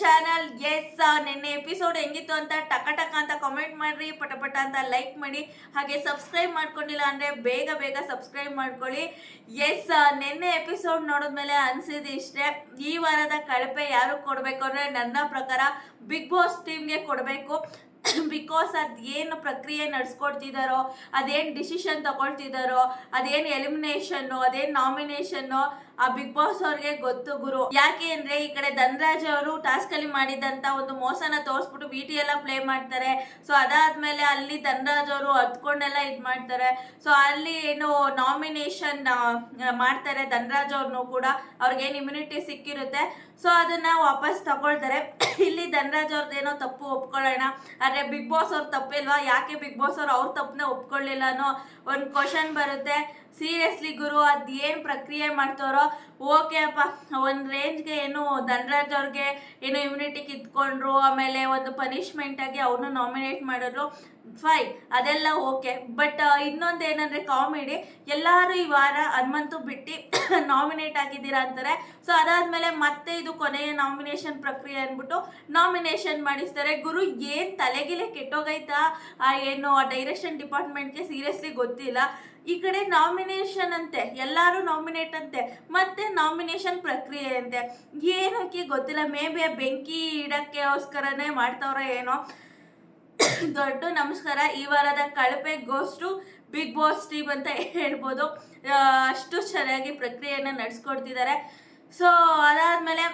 Channel. S, ನಿನ್ನೆ episode ಹೆಂಗಿತ್ತು ಅಂತ ಟಕ ಅಂತ ಕಾಮೆಂಟ್ ಮಾಡ್ರಿ, ಪಟ ಅಂತ ಲೈಕ್ ಮಾಡಿ. ಹಾಗೆ ಸಬ್ಸ್ಕ್ರೈಬ್ ಮಾಡ್ಕೊಂಡಿಲ್ಲ ಅಂದ್ರೆ ಬೇಗ ಬೇಗ ಸಬ್ಸ್ಕ್ರೈಬ್ ಮಾಡ್ಕೊಳ್ಳಿ. ಎಸ್, ನಿನ್ನೆ ಎಪಿಸೋಡ್ ನೋಡಿದ್ಮೇಲೆ ಅನ್ಸಿದ್ದು ಇಷ್ಟೇ, ಈ ವಾರದ ಕಳಪೆ ಯಾರು ಕೊಡ್ಬೇಕು ಅಂದ್ರೆ ನನ್ನ ಪ್ರಕಾರ ಬಿಗ್ ಬಾಸ್ ಟೀಮ್ಗೆ ಕೊಡಬೇಕು. ಬಿಕಾಸ್ ಅದೇನು ಪ್ರಕ್ರಿಯೆ ನಡೆಸ್ಕೊಡ್ತಿದಾರೋ, ಅದೇನು ಡಿಸಿಷನ್ ತಗೊಳ್ತಿದಾರೋ, ಅದೇನು ಎಲಿಮಿನೇಷನ್ನು, ಅದೇನು ನಾಮಿನೇಷನ್ನು ಆ ಬಿಗ್ ಬಾಸ್ ಅವ್ರಿಗೆ ಗೊತ್ತು ಗುರು. ಯಾಕೆ ಅಂದ್ರೆ ಈ ಕಡೆ ಧನ್ರಾಜ್ ಅವರು ಟಾಸ್ಕ್ ಅಲ್ಲಿ ಮಾಡಿದಂತ ಒಂದು ಮೋಸನ ತೋರಿಸ್ಬಿಟ್ಟು ವಿಟಿ ಎಲ್ಲ ಪ್ಲೇ ಮಾಡ್ತಾರೆ. ಸೊ ಅದಾದ್ಮೇಲೆ ಅಲ್ಲಿ ಧನ್ರಾಜ್ ಅವರು ಹತ್ಕೊಂಡೆಲ್ಲ ಇದ್ ಮಾಡ್ತಾರೆ. ಸೊ ಅಲ್ಲಿ ಏನು ನಾಮಿನೇಷನ್ ಮಾಡ್ತಾರೆ ಧನ್ರಾಜ್ ಅವ್ರನ್ನು ಕೂಡ, ಅವ್ರಿಗೇನು ಇಮ್ಯುನಿಟಿ ಸಿಕ್ಕಿರುತ್ತೆ. ಸೊ ಅದನ್ನ ವಾಪಸ್ ತಗೊಳ್ತಾರೆ. ಇಲ್ಲಿ ಧನ್ರಾಜ್ ಅವ್ರದ್ದೇನೋ ತಪ್ಪು ಒಪ್ಕೊಳ್ಳೋಣ, ಆದ್ರೆ ಬಿಗ್ ಬಾಸ್ ಅವ್ರ ತಪ್ಪಿಲ್ವಾ, ಯಾಕೆ ಬಿಗ್ ಬಾಸ್ ಅವ್ರ ತಪ್ಪನ್ನ ಒಪ್ಕೊಳ್ಳಿಲ್ಲ ಅನ್ನೋ ಒಂದು ಕ್ವಶನ್ ಬರುತ್ತೆ. ಸೀರಿಯಸ್ಲಿ ಗುರು, ಅದೇನು ಪ್ರಕ್ರಿಯೆ ಮಾಡ್ತಾರೋ ಓಕೆ ಅಪ್ಪ, ಒಂದು ರೇಂಜ್ಗೆ ಏನು ಧನ್ರಾಜ್ ಅವ್ರಿಗೆ ಏನು ಇಮ್ಯುನಿಟಿ ಕಿತ್ಕೊಂಡ್ರು, ಆಮೇಲೆ ಒಂದು ಪನಿಷ್ಮೆಂಟ್ ಆಗಿ ಅವ್ರನ್ನ ನಾಮಿನೇಟ್ ಮಾಡಿದ್ರು, ಫೈನ್, ಅದೆಲ್ಲ ಓಕೆ. ಬಟ್ ಇನ್ನೊಂದು ಏನಂದ್ರೆ ಕಾಮಿಡಿ, ಎಲ್ಲರೂ ಈ ವಾರ ಹನುಮಂತು ಬಿಟ್ಟು ನಾಮಿನೇಟ್ ಆಗಿದ್ದೀರಾ ಅಂತಾರೆ. ಸೊ ಅದಾದ್ಮೇಲೆ ಮತ್ತೆ ಇದು ಕೊನೆಯ ನಾಮಿನೇಷನ್ ಪ್ರಕ್ರಿಯೆ ಅಂದ್ಬಿಟ್ಟು ನಾಮಿನೇಷನ್ ಮಾಡಿಸ್ತಾರೆ. ಗುರು, ಏನ್ ತಲೆಗಿಲೆ ಕೆಟ್ಟೋಗೈತಾ ಏನು ಆ ಡೈರೆಕ್ಷನ್ ಡಿಪಾರ್ಟ್ಮೆಂಟ್ಗೆ ಸೀರಿಯಸ್ಲಿ ಗೊತ್ತಿಲ್ಲ. ಈ ಕಡೆ ನಾಮಿನೇಷನ್ ಅಂತೆ, ಎಲ್ಲರೂ ನಾಮಿನೇಟ್ ಅಂತೆ, ಮತ್ತೆ ನಾಮಿನೇಷನ್ ಪ್ರಕ್ರಿಯೆ ಅಂತೆ, ಏನಕ್ಕೆ ಗೊತ್ತಿಲ್ಲ. ಮೇ ಬಿ ಬೆಂಕಿ ಇಡಕ್ಕೋಸ್ಕರನೇ ಮಾಡ್ತಾವ್ರ ಏನೋ. ದೊಡ್ಡ ನಮಸ್ಕಾರ. ಈ ವಾರದ ಕಳಪೆ ಗೋಸ್ಟು ಬಿಗ್ ಬಾಸ್ ಟೀಮ್ ಅಂತ ಹೇಳ್ಬೋದು. ಅಷ್ಟು ಚೆನ್ನಾಗಿ ಪ್ರಕ್ರಿಯೆಯನ್ನು ನಡೆಸ್ಕೊಡ್ತಿದ್ದಾರೆ. ಸೊ ಅದಾದ್ಮೇಲೆ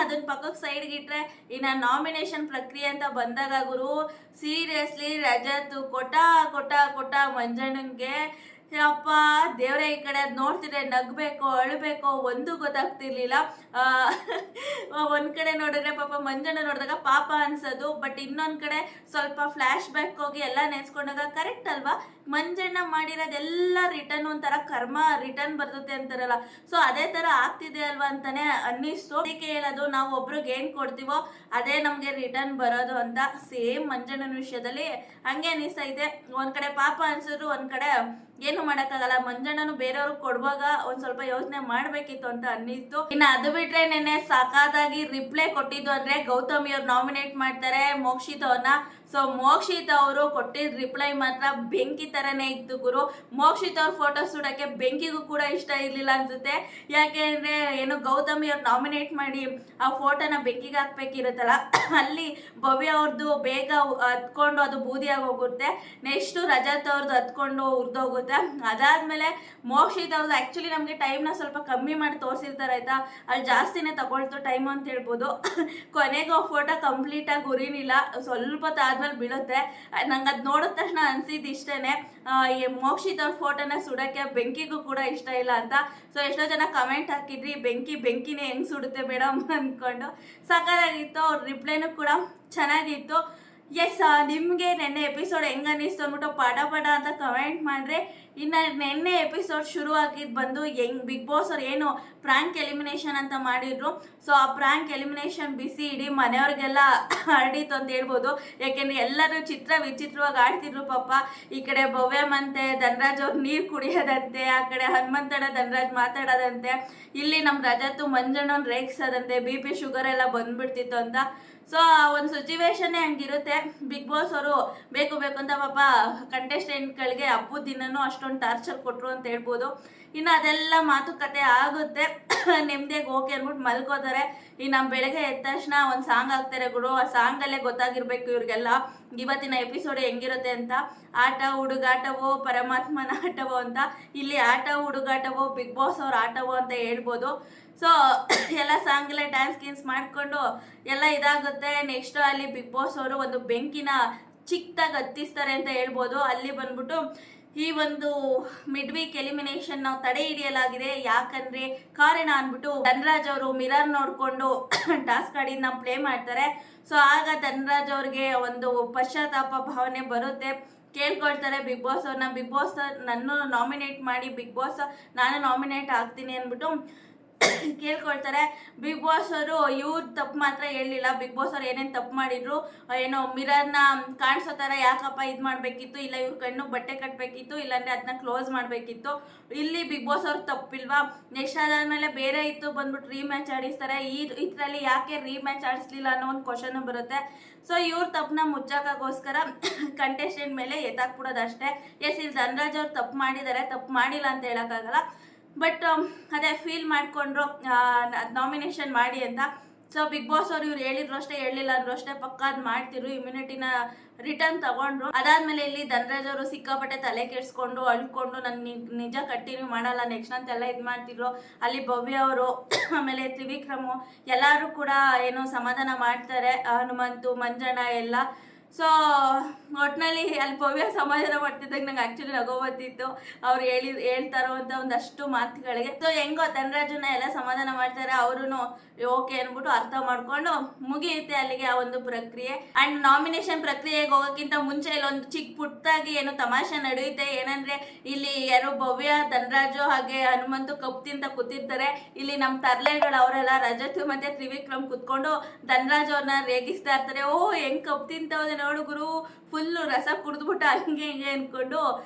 ಅದನ್ನ ಪಕ್ಕಕ್ಕೆ ಸೈಡ್ಗೆ ಇಟ್ರೆ, ಇನ್ನು ನಾಮಿನೇಷನ್ ಪ್ರಕ್ರಿಯೆ ಅಂತ ಬಂದಾಗ ಗುರು, ಸೀರಿಯಸ್ಲಿ ರಜತ್ ಕೊಟ್ಟ ಮಂಜಣ್ಣಂಗೆ, ಅಪ್ಪ ದೇವ್ರೆ, ಈ ಕಡೆ ಅದು ನೋಡ್ತಿದ್ರೆ ನಗ್ಬೇಕೋ ಅಳಬೇಕೋ ಒಂದು ಗೊತ್ತಾಗ್ತಿರ್ಲಿಲ್ಲ. ಒಂದ್ ಕಡೆ ನೋಡಿದ್ರೆ ಪಾಪ ಮಂಜಣ್ಣ ನೋಡಿದಾಗ ಪಾಪ ಅನ್ಸೋದು, ಬಟ್ ಇನ್ನೊಂದ್ ಕಡೆ ಸ್ವಲ್ಪ ಫ್ಲಾಶ್ ಬ್ಯಾಕ್ ಹೋಗಿ ಎಲ್ಲ ನೆನೆಸ್ಕೊಂಡಾಗ ಕರೆಕ್ಟ್ ಅಲ್ವಾ, ಮಂಜಣ್ಣ ಮಾಡಿರೋದೆಲ್ಲ ರಿಟರ್ನ್ ಒಂಥರ ಕರ್ಮ ರಿಟರ್ನ್ ಬರ್ತದೆ ಅಂತಾರಲ್ಲ, ಸೊ ಅದೇ ತರ ಆಗ್ತಿದೆ ಅಲ್ವಾ ಅಂತಾನೆ ಅನ್ನಿಸ್ತು. ಅದಕ್ಕೆ ಹೇಳೋದು, ನಾವು ಒಬ್ರಿಗೆ ಏನ್ ಕೊಡ್ತೀವೋ ಅದೇ ನಮ್ಗೆ ರಿಟರ್ನ್ ಬರೋದು ಅಂತ. ಸೇಮ್ ಮಂಜಣ್ಣನ ವಿಷಯದಲ್ಲಿ ಹಂಗೆ ಅನಿಸ್ತೈತೆ. ಒಂದ್ ಕಡೆ ಪಾಪ ಅನ್ಸಿದ್ರು, ಒಂದ್ ಕಡೆ ಏನು ಮಾಡಕ್ಕಾಗಲ್ಲ. ಮಂಜಣ್ಣನು ಬೇರೆಯವ್ರಿಗೆ ಕೊಡುವಾಗ ಒಂದ್ ಸ್ವಲ್ಪ ಯೋಚನೆ ಮಾಡ್ಬೇಕಿತ್ತು ಅಂತ ಅನ್ನಿಸ್ತು. ಇನ್ನು ಅದು ಬಿಟ್ರೆ ನೆನ್ನೆ ಸಾಕಾದಾಗಿ ರಿಪ್ಲೈ ಕೊಟ್ಟಿದ್ದು ಅಂದ್ರೆ, ಗೌತಮಿ ಅವ್ರು ನಾಮಿನೇಟ್ ಮಾಡ್ತಾರೆ ಮೋಕ್ಷಿತ್ ಅವ್ರನ್ನ. ಸೊ ಮೋಕ್ಷಿತ್ ಅವರು ಕೊಟ್ಟಿದ್ದ ರಿಪ್ಲೈ ಮಾತ್ರ ಬೆಂಕಿ ತರನೇ ಇತ್ತು ಗುರು. ಮೋಕ್ಷಿತ್ ಅವ್ರ ಫೋಟೋ ಸುಡಕ್ಕೆ ಬೆಂಕಿಗೂ ಕೂಡ ಇಷ್ಟ ಇರ್ಲಿಲ್ಲ ಅನ್ಸುತ್ತೆ. ಯಾಕೆಂದ್ರೆ ಏನು ಗೌತಮಿ ಅವ್ರು ನಾಮಿನೇಟ್ ಮಾಡಿ ಆ ಫೋಟೋನ ಬೆಂಕಿಗೆ ಹಾಕ್ಬೇಕಿರುತ್ತಲ್ಲ, ಅಲ್ಲಿ ಭವ್ಯ ಅವ್ರದ್ದು ಬೇಗ ಹತ್ಕೊಂಡು ಅದು ಬೂದಿಯಾಗಿ ಹೋಗುತ್ತೆ. ನೆಕ್ಸ್ಟ್ ರಜತ್ ಅವ್ರದ್ದು ಹತ್ಕೊಂಡು ಉರ್ದೋಗುತ್ತೆ. ಅದಾದ್ಮೇಲೆ ಮೋಕ್ಷಿತ್ ಅವ್ರದ್ದು ಆಕ್ಚುಲಿ ನಮ್ಗೆ ಟೈಮ್ನ ಸ್ವಲ್ಪ ಕಮ್ಮಿ ಮಾಡಿ ತೋರಿಸಿರ್ತಾರೆ ಆಯ್ತಾ, ಅಲ್ಲಿ ಜಾಸ್ತಿನೇ ತಗೊಳ್ತು ಟೈಮ್ ಅಂತ ಹೇಳ್ಬೋದು. ಕೊನೆಗೂ ಫೋಟೋ ಕಂಪ್ಲೀಟ್ ಆಗಿ ಉರಿನಿಲ್ಲ, ಸ್ವಲ್ಪ ಆದ್ಮೇಲೆ ಬೀಳುತ್ತೆ. ನಂಗೆ ಅದು ನೋಡಿದ ತಕ್ಷಣ ಅನ್ಸಿದ್ದು ಇಷ್ಟೇನೆ, ಮೋಕ್ಷಿತ್ ಅವ್ರ ಫೋಟೋನ ಸುಡಕ್ಕೆ ಬೆಂಕಿಗೂ ಕೂಡ ಇಷ್ಟ ಇಲ್ಲ ಅಂತ. ಸೊ ಎಷ್ಟೋ ಜನ ಕಮೆಂಟ್ ಹಾಕಿದ್ರಿ, ಬೆಂಕಿನೇ ಹೆಂಗ್ ಸುಡುತ್ತೆ ಮೇಡಮ್ ಅನ್ಕೊಂಡು. ಸಾಕಾಗಿತ್ತು. ಅವ್ರ ರಿಪ್ಲೈನು ಕೂಡ ಚೆನ್ನಾಗಿತ್ತು. ಎಸ್, ನಿಮಗೆ ನೆನ್ನೆ ಎಪಿಸೋಡ್ ಹೆಂಗ ಅನ್ನಿಸ್ತು ಅಂದ್ಬಿಟ್ಟು ಪಡ ಅಂತ ಕಮೆಂಟ್ ಮಾಡ್ರೆ. ಇನ್ನು ನೆನ್ನೆ ಎಪಿಸೋಡ್ ಶುರು ಆಗಿದ್ದು ಬಂದು ಬಿಗ್ ಬಾಸ್ ಅವ್ರು ಏನು ಪ್ರ್ಯಾಂಕ್ ಎಲಿಮಿನೇಷನ್ ಅಂತ ಮಾಡಿದ್ರು. ಸೊ ಆ ಪ್ರ್ಯಾಂಕ್ ಎಲಿಮಿನೇಷನ್ ಬಿಸಿ ಇಡೀ ಮನೆಯವ್ರಿಗೆಲ್ಲ ಹರಡಿತು ಅಂತ ಹೇಳ್ಬೋದು. ಯಾಕೆಂದ್ರೆ ಎಲ್ಲರೂ ವಿಚಿತ್ರವಾಗಿ ಆಡ್ತಿದ್ರು ಪಾಪ. ಈ ಕಡೆ ಭವ್ಯ ಮತ್ತೆ ಧನ್ರಾಜ್ ಅವ್ರು ನೀರು ಕುಡಿಯೋದಂತೆ, ಆ ಕಡೆ ಹನುಮಂತಣ್ಣ ಧನ್ರಾಜ್ ಮಾತಾಡೋದಂತೆ, ಇಲ್ಲಿ ನಮ್ಮ ರಜತ್ತು ಮಂಜಣ್ಣನ್ ರೇಗ್ಸೋದಂತೆ, BP ಶುಗರ್ ಎಲ್ಲ ಬಂದ್ಬಿಡ್ತಿತ್ತು ಅಂತ. ಸೊ ಒಂದು ಸಿಚುವೇಶನ್ನೇ ಹಂಗಿರುತ್ತೆ. ಬಿಗ್ ಬಾಸ್ ಅವರು ಬೇಕು ಅಂತ ಪಾಪ ಕಂಟೆಸ್ಟೆಂಟ್ಗಳಿಗೆ ಹಬ್ಬದ ದಿನನೂ ಅಷ್ಟೊಂದು ಟಾರ್ಚರ್ ಕೊಟ್ಟರು ಅಂತ ಹೇಳ್ಬೋದು. ಇನ್ನು ಅದೆಲ್ಲ ಮಾತುಕತೆ ಆಗುತ್ತೆ, ನೆಮ್ಮದಿಯಾಗಿ ಓಕೆ ಅಂದ್ಬಿಟ್ಟು ಮಲ್ಕೋತಾರೆ. ಇನ್ನು ಬೆಳಗ್ಗೆ ಎದ್ದ ತಕ್ಷಣ ಒಂದು ಸಾಂಗ್ ಹಾಕ್ತಾರೆ ಗುರು. ಆ ಸಾಂಗಲ್ಲೇ ಗೊತ್ತಾಗಿರ್ಬೇಕು ಇವ್ರಿಗೆಲ್ಲ ಇವತ್ತಿನ ಎಪಿಸೋಡ್ ಹೆಂಗಿರುತ್ತೆ ಅಂತ. ಆಟ ಹುಡುಗಾಟವೋ ಪರಮಾತ್ಮನ ಆಟವೋ ಅಂತ, ಇಲ್ಲಿ ಆಟ ಹುಡುಗಾಟವೋ ಬಿಗ್ ಬಾಸ್ ಅವ್ರ ಆಟವೋ ಅಂತ ಹೇಳ್ಬೋದು. ಸೊ ಎಲ್ಲ ಸಾಂಗಲ್ಲೇ ಡ್ಯಾನ್ಸ್ ಮಾಡಿಕೊಂಡು ಎಲ್ಲ ಇದಾಗುತ್ತೆ. ನೆಕ್ಸ್ಟ್ ಅಲ್ಲಿ ಬಿಗ್ ಬಾಸ್ ಅವರು ಒಂದು ಬೆಂಕಿನ ಚಿಕ್ಕದಾಗಿ ಹತ್ತಿಸ್ತಾರೆ ಅಂತ ಹೇಳ್ಬೋದು. ಅಲ್ಲಿ ಬಂದ್ಬಿಟ್ಟು ಈ ಒಂದು ಮಿಡ್ ವೀಕ್ ಎಲಿಮಿನೇಷನ್ ನಾವು ತಡೆ ಹಿಡಿಯಲಾಗಿದೆ. ಯಾಕಂದ್ರೆ ಕಾರಣ ಅಂದ್ಬಿಟ್ಟು ಧನ್ರಾಜ್ ಅವರು ಮಿರರ್ ನೋಡ್ಕೊಂಡು ಟಾಸ್ಕ್ ಆಡಿನ ಪ್ಲೇ ಮಾಡ್ತಾರೆ. ಸೊ ಆಗ ಧನ್ರಾಜ್ ಅವ್ರಿಗೆ ಒಂದು ಪಶ್ಚಾತ್ತಾಪ ಭಾವನೆ ಬರುತ್ತೆ. ಕೇಳ್ಕೊಳ್ತಾರೆ ಬಿಗ್ ಬಾಸ್ ಅವ್ರನ್ನ, ಬಿಗ್ ಬಾಸ್ ನನ್ನ ನಾಮಿನೇಟ್ ಮಾಡಿ, ಬಿಗ್ ಬಾಸ್ ನಾನು ನಾಮಿನೇಟ್ ಆಗ್ತೀನಿ ಅಂದ್ಬಿಟ್ಟು ಕೇಳ್ಕೊಳ್ತಾರೆ. ಬಿಗ್ ಬಾಸ್ ಅವರು ಇವ್ರ ತಪ್ಪು ಮಾತ್ರ ಹೇಳಿಲ್ಲ, ಬಿಗ್ ಬಾಸ್ ಅವ್ರು ಏನೇನು ತಪ್ಪು ಮಾಡಿದ್ರು, ಏನೋ ಮಿರರ್ನ ಕಾಣಿಸೋ ಥರ ಯಾಕಪ್ಪ ಇದು ಮಾಡಬೇಕಿತ್ತು, ಇಲ್ಲ ಇವ್ರ ಕಣ್ಣು ಬಟ್ಟೆ ಕಟ್ಟಬೇಕಿತ್ತು, ಇಲ್ಲಾಂದ್ರೆ ಅದನ್ನ ಕ್ಲೋಸ್ ಮಾಡಬೇಕಿತ್ತು, ಇಲ್ಲಿ ಬಿಗ್ ಬಾಸ್ ಅವ್ರು ತಪ್ಪಿಲ್ವಾ. ನೆಕ್ಸ್ಟ್ ಅದಾದ್ಮೇಲೆ ಬೇರೆ ಇತ್ತು ಬಂದ್ಬಿಟ್ಟು ರೀಮ್ಯಾಚ್ ಆಡಿಸ್ತಾರೆ. ಇದರಲ್ಲಿ ಯಾಕೆ ರೀಮ್ಯಾಚ್ ಆಡಿಸ್ಲಿಲ್ಲ ಅನ್ನೋ ಒಂದು ಕ್ವಶನ್ ಬರುತ್ತೆ. ಸೊ ಇವ್ರ ತಪ್ಪನ್ನ ಮುಚ್ಚಾಕೋಸ್ಕರ ಕಂಟೆಸ್ಟೆಂಟ್ ಮೇಲೆ ಎತ್ತಾಕ್ಬಿಡೋದು ಅಷ್ಟೇ. ಎಸ್, ಇಲ್ಲಿ ಧನರಾಜ್ ಅವ್ರು ತಪ್ಪು ಮಾಡಿದ್ದಾರೆ, ತಪ್ಪು ಮಾಡಿಲ್ಲ ಅಂತ ಹೇಳೋಕ್ಕಾಗಲ್ಲ. ಬಟ್ ಅದೇ ಫೀಲ್ ಮಾಡಿಕೊಂಡ್ರು ನಾಮಿನೇಷನ್ ಮಾಡಿ ಅಂತ. ಸೊ ಬಿಗ್ ಬಾಸ್ ಅವ್ರು ಇವ್ರು ಹೇಳಿದ್ರು ಅಷ್ಟೇ, ಹೇಳಿಲ್ಲ ಅಂದ್ರು ಅಷ್ಟೇ, ಪಕ್ಕ ಅದು ಮಾಡ್ತಿರು, ಇಮ್ಯುನಿಟಿನ ರಿಟರ್ನ್ ತಗೊಂಡ್ರು. ಅದಾದ್ಮೇಲೆ ಇಲ್ಲಿ ಧನರಾಜ್ ಅವರು ಸಿಕ್ಕಾಪಟ್ಟೆ ತಲೆ ಕೆಡಿಸ್ಕೊಂಡು ಅಳ್ಕೊಂಡು ನಾನು ನಿಜ ಕಂಟಿನ್ಯೂ ಮಾಡಲ್ಲ ನೆಕ್ಸ್ಟ್ ಅಂತೆಲ್ಲ ಇದು ಮಾಡ್ತಿದ್ರು. ಅಲ್ಲಿ ಭವ್ಯ ಅವರು ಆಮೇಲೆ ತ್ರಿವಿಕ್ರಮು ಎಲ್ಲರೂ ಕೂಡ ಏನೋ ಸಮಾಧಾನ ಮಾಡ್ತಾರೆ, ಹನುಮಂತು ಮಂಜಣ್ಣ ಎಲ್ಲ. ಸೊ ಒಟ್ಟಿನಲ್ಲಿ ಅಲ್ಲಿ ಭವ್ಯ ಸಮಾಧಾನ ಮಾಡ್ತಿದ್ದಾಗ ನಂಗೆ ಆ್ಯಕ್ಚುಲಿ ನಗೋ ಬರ್ತಿತ್ತು ಅವ್ರು ಹೇಳ್ತಾರೋ ಅಂತ ಒಂದಷ್ಟು ಮಾತುಗಳಿಗೆ. ಸೊ ಹೆಂಗೋ ಧನರಾಜನ್ನ ಎಲ್ಲ ಸಮಾಧಾನ ಮಾಡ್ತಾರೆ, ಅವರು ಓಕೆ ಅಂದ್ಬಿಟ್ಟು ಅರ್ಥ ಮಾಡ್ಕೊಂಡು ಮುಗಿಯುತ್ತೆ ಅಲ್ಲಿಗೆ ಆ ಒಂದು ಪ್ರಕ್ರಿಯೆ. ಅಂಡ್ ನಾಮಿನೇಷನ್ ಪ್ರಕ್ರಿಯೆಗೆ ಹೋಗೋಕ್ಕಿಂತ ಮುಂಚೆ ಇಲ್ಲೊಂದು ಚಿಕ್ಕ ಪುಟ್ಟದಾಗಿ ಏನೋ ತಮಾಷೆ ನಡೆಯುತ್ತೆ. ಏನಂದ್ರೆ ಇಲ್ಲಿ ಯಾರೋ ಭವ್ಯ, ಧನರಾಜು ಹಾಗೆ ಹನುಮಂತು ಕಪ್ ತಿಂತ ಕೂತಿರ್ತಾರೆ. ಇಲ್ಲಿ ನಮ್ಮ ತರ್ಲೆಗಳು ಅವರೆಲ್ಲ ರಜತ್ ಮತ್ತೆ ತ್ರಿವಿಕ್ರಮ್ ಕುತ್ಕೊಂಡು ಧನರಾಜ್ ಅವ್ರನ್ನ ರೇಗಿಸ್ತಾ ಇರ್ತಾರೆ. ಓ ಹೆಂಗ್ ಕಪ್ ತಿಂತವ್ರೆ ನೋಡು ಗುರು, ಫುಲ್ ರಸ ಕುಡಿದ್ಬಿಟ್ಟು ಹಂಗೆ ಹಿಂಗೆ ಅನ್ಕೊಂಡು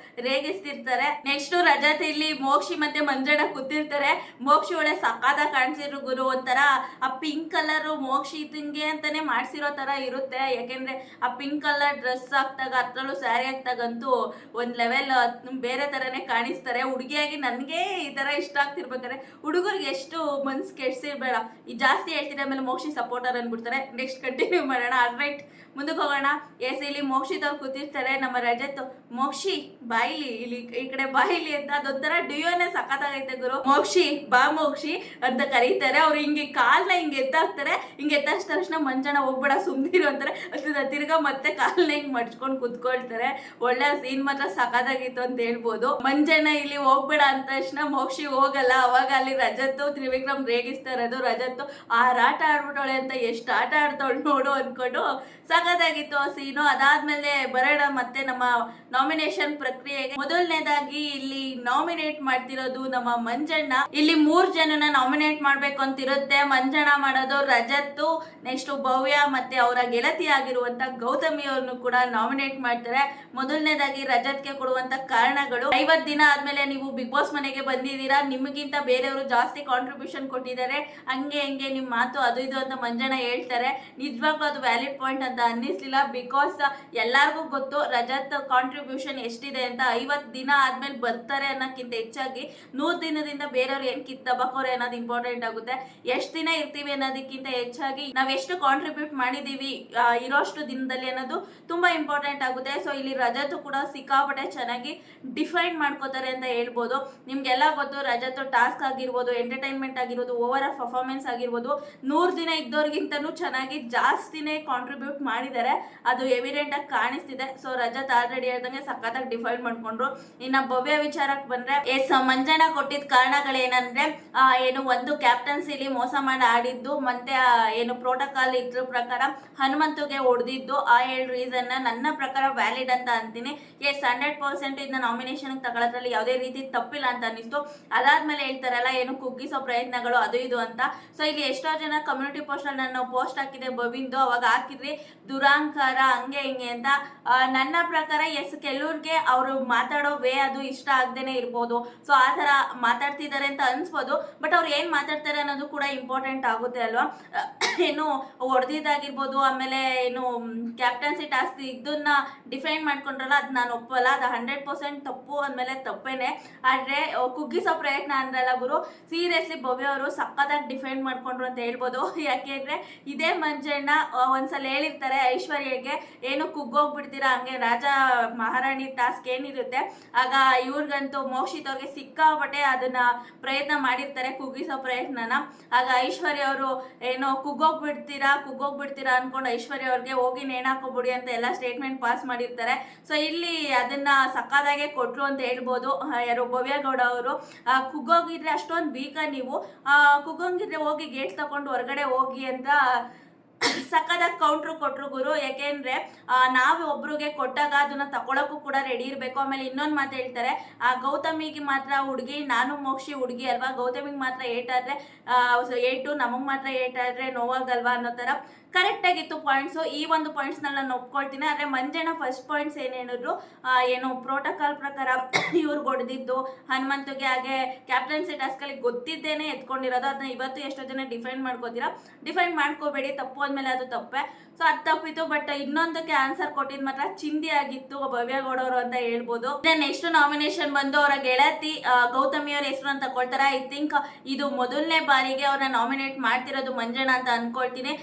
ರೇಗಿಸ್ತಿರ್ತಾರೆ. ನೆಕ್ಸ್ಟ್ ರಜತ್ ಇಲ್ಲಿ ಮೋಕ್ಷಿ ಮತ್ತೆ ಮಂಜಣ್ಣ ಕೂತಿರ್ತಾರೆ. ಮೋಕ್ಷಿ ಒಳ್ಳೆ ಸಕಾದ ಕಾಣಿಸಿದ್ರು ಗುರು, ಒಂಥರ ಆ ಪಿಂಕ್ ಕಲರ್ ಮೋಕ್ಷಿ ತಿಂಗೆ ಅಂತಾನೆ ಮಾಡ್ಸಿರೋ ತರ ಇರುತ್ತೆ. ಯಾಕೆಂದ್ರೆ ಆ ಪಿಂಕ್ ಕಲರ್ ಡ್ರೆಸ್ ಹಾಕ್ದಾಗ ಅದ್ರಲ್ಲೂ ಸ್ಯಾರಿ ಹಾಕ್ದಾಗಂತೂ ಒಂದ್ ಲೆವೆಲ್ ಬೇರೆ ತರನೇ ಕಾಣಿಸ್ತಾರೆ. ಹುಡುಗಿಯಾಗಿ ನನ್ಗೆ ಈ ತರ ಇಷ್ಟ ಆಗ್ತಿರ್ಬೇಕಾರೆ ಹುಡುಗರಿಗೆ ಎಷ್ಟು ಮನ್ಸು ಕೆಡ್ಸಿರ್ಬೇಡ. ಈ ಜಾಸ್ತಿ ಹೇಳ್ತಿದ್ರೆ ಆಮೇಲೆ ಮೋಕ್ಷಿ ಸಪೋರ್ಟರ್ ಅನ್ಬಿಡ್ತಾರೆ. ನೆಕ್ಸ್ಟ್ ಕಂಟಿನ್ಯೂ ಮಾಡೋಣ. ಆಲ್ರೈಟ್, ಮುಂದಕ್ಕೆ ಹೋಗೋಣ. ಎಸ್, ಇಲ್ಲಿ ಮೋಕ್ಷಿದವ್ರು ಕೂತಿರ್ತಾರೆ. ನಮ್ಮ ರಜತ್ ಮೋಕ್ಷಿ ಬಾಯಿಲಿ, ಇಲ್ಲಿ ಈ ಕಡೆ ಬಾಯಿಲಿ ಅಂತ ಅದೊಂಥರ ಡಿಯೋನೇ ಸಖತ್ತಾಗೈತೆ ಗುರು. ಮೋಕ್ಷಿ ಬಾ ಮೋಕ್ಷಿ ಅಂತ ಕರೀತಾರೆ. ಅವ್ರು ಹಿಂಗೆ ಕಾಲ್ನ ಹಿಂಗೆ ಎತ್ತಾಕ್ತಾರೆ. ಹಿಂಗೆ ಎತ್ತಾದ ತಕ್ಷಣ ಮಂಜಣ್ಣ ಹೋಗ್ಬೇಡ ಸುಮ್ನಿರು ಅಂತಾರೆ. ತಿರ್ಗಾ ಮತ್ತೆ ಕಾಲ್ನ ಹಿಂಗ್ ಮಡ್ಚ್ಕೊಂಡು ಕುತ್ಕೊಳ್ತಾರೆ. ಒಳ್ಳೆ ಸೀನ್ ಮಾತ್ರ ಸಖತ್ತಾಗಿತ್ತು ಅಂತ ಹೇಳ್ಬೋದು. ಮಂಜಣ್ಣ ಇಲ್ಲಿ ಹೋಗ್ಬೇಡ ಅಂದ ತಕ್ಷಣ ಮೋಕ್ಷಿ ಹೋಗಲ್ಲ. ಅವಾಗ ಅಲ್ಲಿ ರಜತ್ತು ತ್ರಿವಿಕ್ರಮ್ ರೇಗಿಸ್ತಾ ಇರೋದು. ರಜತ್ತು ಆಟ ಆಡ್ಬಿಟ್ಟವಳೆ ಅಂತ ಎಷ್ಟು ಆಟ ಆಡ್ತಾವಳು ನೋಡು ಅನ್ಕೊಂಡು ಸಖತ್ತಾಗಿತ್ತು ಆ ಸೀನು. ಅದಾದ್ಮೇಲೆ ಬರೋಣ ಮತ್ತೆ ನಮ್ಮ ನಾಮಿನೇಷನ್ ಪ್ರಕ್ರಿಯೆಗೆ. ಮೊದಲನೇದಾಗಿ ಇಲ್ಲಿ ನಾಮಿನೇಟ್ ಮಾಡ್ತಿರೋದು ನಮ್ಮ ಮಂಜಣ್ಣ. ಇಲ್ಲಿ 3 ಜನನ ನಾಮಿನೇಟ್ ಮಾಡ್ಬೇಕು ಅಂತಿರುತ್ತೆ. ಮಂಜಣ್ಣ ಮಾಡೋದು ರಜತ್ತು, ನೆಕ್ಸ್ಟ್ ಭವ್ಯ ಮತ್ತೆ ಅವರ ಗೆಳತಿ ಆಗಿರುವಂತ ಗೌತಮಿ ಅವ್ರನ್ನು ಕೂಡ ನಾಮಿನೇಟ್ ಮಾಡ್ತಾರೆ. ಮೊದಲನೇದಾಗಿ ರಜತ್ಗೆ ಕೊಡುವಂತ ಕಾರಣಗಳು, 50 ದಿನ ಆದ್ಮೇಲೆ ನೀವು ಬಿಗ್ ಬಾಸ್ ಮನೆಗೆ ಬಂದಿದ್ದೀರಾ, ನಿಮಗಿಂತ ಬೇರೆಯವರು ಜಾಸ್ತಿ ಕಾಂಟ್ರಿಬ್ಯೂಷನ್ ಕೊಟ್ಟಿದ್ದಾರೆ, ಹಂಗೆ ಹೆಂಗೆ ನಿಮ್ ಮಾತು ಅದು ಇದು ಅಂತ ಮಂಜಣ್ಣ ಹೇಳ್ತಾರೆ. ನಿಜವಾಗ್ಲೂ ಅದು ವ್ಯಾಲಿಡ್ ಪಾಯಿಂಟ್ ಅಂತ ಅನ್ನಿಸ್ಲಿಲ್ಲ. ಬಿಕಾಸ್ ಎಲ್ಲಾರ್ಗೂ ಗೊತ್ತು ರಜತ್ ಕಾಂಟ್ರಿಬ್ಯೂಷನ್ ಎಷ್ಟಿದೆ ಅಂತ. 50 ದಿನ ಆದ್ಮೇಲೆ ಬರ್ತಾರೆ ಅನ್ನೋಕ್ಕಿಂತ ಹೆಚ್ಚಾಗಿ 100 ದಿನದಿಂದ ಬೇರೆಯವ್ರು ಏನ್ ಕಿತ್ತಬಕೋರೆ ಅನ್ನೋದು ಇಂಪಾರ್ಟೆಂಟ್ ಆಗುತ್ತೆ. ಎಷ್ಟು ದಿನ ಇರ್ತೀವಿ ಅನ್ನೋದಕ್ಕಿಂತ ಹೆಚ್ಚಾಗಿ ನಾವ್ ಎಷ್ಟು ಕಾಂಟ್ರಿಬ್ಯೂಟ್ ಮಾಡಿದೀವಿ ಇರೋಷ್ಟು ದಿನದಲ್ಲಿ ಅನ್ನೋದು ತುಂಬಾ ಇಂಪಾರ್ಟೆಂಟ್ ಆಗುತ್ತೆ. ಸೊ ಇಲ್ಲಿ ರಜತ್ ಕೂಡ ಸಿಕ್ಕಾಪಟ್ಟೆ ಚೆನ್ನಾಗಿ ಡಿಫೈನ್ ಮಾಡ್ಕೋತಾರೆ ಅಂತ ಹೇಳ್ಬೋದು. ನಿಮ್ಗೆಲ್ಲ ಗೊತ್ತು ರಜತ್ ಟಾಸ್ಕ್ ಆಗಿರ್ಬೋದು, ಎಂಟರ್ಟೈನ್ಮೆಂಟ್ ಆಗಿರ್ಬೋದು, ಓವರ್ ಆಲ್ ಪರ್ಫಾರ್ಮೆನ್ಸ್ ಆಗಿರ್ಬೋದು 100 ದಿನ ಇದ್ದವ್ರಿಗಿಂತನೂ ಚೆನ್ನಾಗಿ ಜಾಸ್ತಿನೇ ಕಾಂಟ್ರಿಬ್ಯೂಟ್ ಮಾಡಿದ್ದಾರೆ. ಅದು ಎವಿಡೆಂಟ್ ಆಗಿ ಕಾಣಿಸ್ತಿದೆ. ಸೊ ರಜತ್ ಆಲ್ರೆಡಿ ಹೇಳ್ದಂಗೆ ಸಖತ್ತಾಗಿ ಡಿಫೈನ್ ಮಾಡ್ಕೊಂಡ್ರು. ಇನ್ನ ಭವ್ಯ ವಿಚಾರಕ್ಕೆ ಬಂದ್ರೆ, ಎಸ್ ಮಂಜಣ್ಣ ಕೊಟ್ಟಿದ್ದ ಕಾರಣಗಳೇನಂದ್ರೆ ಏನು ಒಂದು ಕ್ಯಾಪ್ಟನ್ಸಿಲಿ ಮೋಸ ಮಾಡಿ ಆಡಿದ್ದು, ಮತ್ತೆ ಏನು ಪ್ರೋಟೋಕಾಲ್ ಇದ್ರ ಪ್ರಕಾರ ಹನುಮಂತುಗೆ ಹೊಡೆದಿದ್ದು, ಆ 7 ರೀಸನ್ ನನ್ನ ಪ್ರಕಾರ ವ್ಯಾಲಿಡ್ ಅಂತ ಅಂತೀನಿ. ಎಸ್ 100% ಇದನ್ನ ನಾಮಿನೇಷನ್ ತಗೊಳ್ಳೋದ್ರಲ್ಲಿ ಯಾವುದೇ ರೀತಿ ತಪ್ಪಿಲ್ಲ ಅಂತ ಅನಿಸ್ತು. ಅದಾದ್ಮೇಲೆ ಹೇಳ್ತಾರಲ್ಲ ಏನು ಕುಗ್ಗಿಸೋ ಪ್ರಯತ್ನಗಳು ಅದು ಇದು ಅಂತ. ಸೊ ಇಲ್ಲಿ ಎಷ್ಟೋ ಜನ ಕಮ್ಯುನಿಟಿ ಪೋಸ್ಟ್ ಅಲ್ಲಿ ನಾನು ಪೋಸ್ಟ್ ಹಾಕಿದೆ ಬವಿಂದು, ಅವಾಗ ಹಾಕಿದ್ರಿ ದುರಾಂಕಾರ ಹಂಗೆ ಹಿಂಗೆ ಅಂತ. ನನ್ನ ಪ್ರಕಾರ ಎಸ್ ಕೆಲವ್ರಿಗೆ ಅವರು ಮಾತಾಡೋ ವೇ ಅದು ಇಷ್ಟ ಆಗದೇನೆ ಇರ್ಬೋದು. ಸೊ ಆ ಥರ ಮಾತಾಡ್ತಿದ್ದಾರೆ ಅಂತ ಅನ್ಸ್ಬೋದು. ಬಟ್ ಅವ್ರು ಏನು ಮಾತಾಡ್ತಾರೆ ಅನ್ನೋದು ಕೂಡ ಇಂಪಾರ್ಟೆಂಟ್ ಆಗುತ್ತೆ ಅಲ್ವಾ. ಏನು ಹೊಡೆದಿದ್ದಾಗಿರ್ಬೋದು, ಆಮೇಲೆ ಏನು ಕ್ಯಾಪ್ಟನ್ಸಿ ಟಾಸ್ಕ್ ಇದನ್ನ ಡಿಫೈನ್ ಮಾಡ್ಕೊಂಡ್ರಲ್ಲ, ಅದು ನಾನು ಒಪ್ಪಲ್ಲ. ಅದು 100% ತಪ್ಪು ಅಂದಮೇಲೆ ತಪ್ಪೇನೆ. ಆದರೆ ಕುಗ್ಗಿಸೋ ಪ್ರಯತ್ನ ಅಂದ್ರಲ್ಲ ಗುರು, ಸೀರಿಯಸ್ಲಿ ಭವ್ಯ ಅವರು ಸಕ್ಕತ್ತಾಗಿ ಡಿಫೈನ್ ಮಾಡ್ಕೊಂಡ್ರು ಅಂತ ಹೇಳ್ಬೋದು. ಯಾಕೆಂದ್ರೆ ಇದೇ ಮಂಜಣ್ಣ ಒಂದ್ಸಲ ಹೇಳಿರ್ತಾರೆ ಐಶ್ವರ್ಯಗೆ, ಏನು ಕುಗ್ಗೋಗ್ಬಿಡ್ತೀರಾ ಹಂಗೆ ರಾಜ ಮಹಾರಾಣಿ ಟಾಸ್ಕ್ ಏನಿರುತ್ತೆ, ಆಗ ಇವ್ರಿಗಂತೂ ಮೋಕ್ಷಿತ್ ಅವ್ರಿಗೆ ಸಿಕ್ಕಾಪಟ್ಟೆ ಅದನ್ನ ಪ್ರಯತ್ನ ಮಾಡಿರ್ತಾರೆ, ಕುಗ್ಗಿಸೋ ಪ್ರಯತ್ನನ. ಆಗ ಐಶ್ವರ್ಯ ಅವರು ಏನೋ ಕುಗ್ಗೋಗ್ಬಿಡ್ತೀರಾ ಅನ್ಕೊಂಡು ಐಶ್ವರ್ಯ ಅವ್ರಿಗೆ ಹೋಗಿ ನೇಣಾಕೋಬಿಡಿ ಅಂತ ಎಲ್ಲ ಸ್ಟೇಟ್ಮೆಂಟ್ ಪಾಸ್ ಮಾಡಿರ್ತಾರೆ. ಸೊ ಇಲ್ಲಿ ಅದನ್ನ ಸಕ್ಕದಾಗೆ ಕೊಟ್ರು ಅಂತ ಹೇಳ್ಬೋದು. ಯಾರು ಭವ್ಯಗೌಡ ಅವರು, ಕುಗ್ಗೋಗಿದ್ರೆ ಅಷ್ಟೊಂದು ವೀಕ ನೀವು, ಕುಗ್ಗೋಂಗಿದ್ರೆ ಹೋಗಿ ಗೇಟ್ ತಗೊಂಡು ಹೊರಗಡೆ ಹೋಗಿ ಅಂತ ಸಕ್ಕದಾಗ ಕೌಂಟ್ರು ಕೊಟ್ರು ಗುರು. ಯಾಕೆಂದ್ರೆ ನಾವು ಒಬ್ರಿಗೆ ಕೊಟ್ಟಾಗ ಅದನ್ನ ತಗೊಳಕ್ಕೂ ಕೂಡ ರೆಡಿ ಇರಬೇಕು. ಆಮೇಲೆ ಇನ್ನೊಂದು ಮಾತು ಹೇಳ್ತಾರೆ, ಗೌತಮಿಗೆ ಮಾತ್ರ ಹುಡುಗಿ, ನಾನು ಮೋಕ್ಷಿ ಹುಡುಗಿ ಅಲ್ವಾ, ಗೌತಮಿಗೆ ಮಾತ್ರ ಏಟಾದ್ರೆ ಏಟು, ನಮಗೆ ಮಾತ್ರ ಏಟಾದ್ರೆ ನೋವಾಗಲ್ವಾ ಅನ್ನೋ ಥರ ಕರೆಕ್ಟ್ ಆಗಿತ್ತು ಪಾಯಿಂಟ್ಸು. ಈ ಒಂದು ಪಾಯಿಂಟ್ಸ್ನ ನಾನು ಒಪ್ಕೊಳ್ತೀನಿ. ಆದರೆ ಮಂಜಣ್ಣ ಫಸ್ಟ್ ಪಾಯಿಂಟ್ಸ್ ಏನೇನಿದ್ರು, ಏನು ಪ್ರೋಟೋಕಾಲ್ ಪ್ರಕಾರ ಇವ್ರಿಗೆ ಹೊಡೆದಿದ್ದು ಹನುಮಂತಗೆ, ಹಾಗೆ ಕ್ಯಾಪ್ಟನ್ಸಿ ಟಾಸ್ಕಲ್ಲಿ ಗೊತ್ತಿದ್ದೇನೆ ಎತ್ಕೊಂಡಿರೋದು. ಅದನ್ನ ಇವತ್ತು ಎಷ್ಟೋ ಜನ ಡಿಫೈನ್ ಮಾಡ್ಕೋತೀರಾ. ಡಿಫೈನ್ ಮಾಡ್ಕೋಬೇಡಿ, ತಪ್ಪು ಅಂದಮೇಲೆ ಅದು ತಪ್ಪೇ. ಸೊ ಅದು ತಪ್ಪಿತ್ತು. ಬಟ್ ಇನ್ನೊಂದಕ್ಕೆ ಆನ್ಸರ್ ಕೊಟ್ಟಿದ್ ಮಾತ್ರ ಚಿಂದಿ ಆಗಿತ್ತು ಭವ್ಯಗೌಡವರು ಅಂತ ಹೇಳ್ಬೋದು. ನೆಕ್ಸ್ಟ್ ನಾಮಿನೇಷನ್ ಬಂದು ಅವರ ಗೆಳತಿ ಗೌತಮಿ ಅವ್ರ ಹೆಸರು ಅಂತ ತಗೊಳ್ತಾರೆ. ಐ ಥಿಂಕ್ ಇದು ಮೊದಲನೇ ಬಾರಿಗೆ ಅವ್ರನ್ನ ನಾಮಿನೇಟ್ ಮಾಡ್ತಿರೋದು ಮಂಜಣ್ಣ ಅಂತ ಅನ್ಕೊಳ್ತೀನಿ.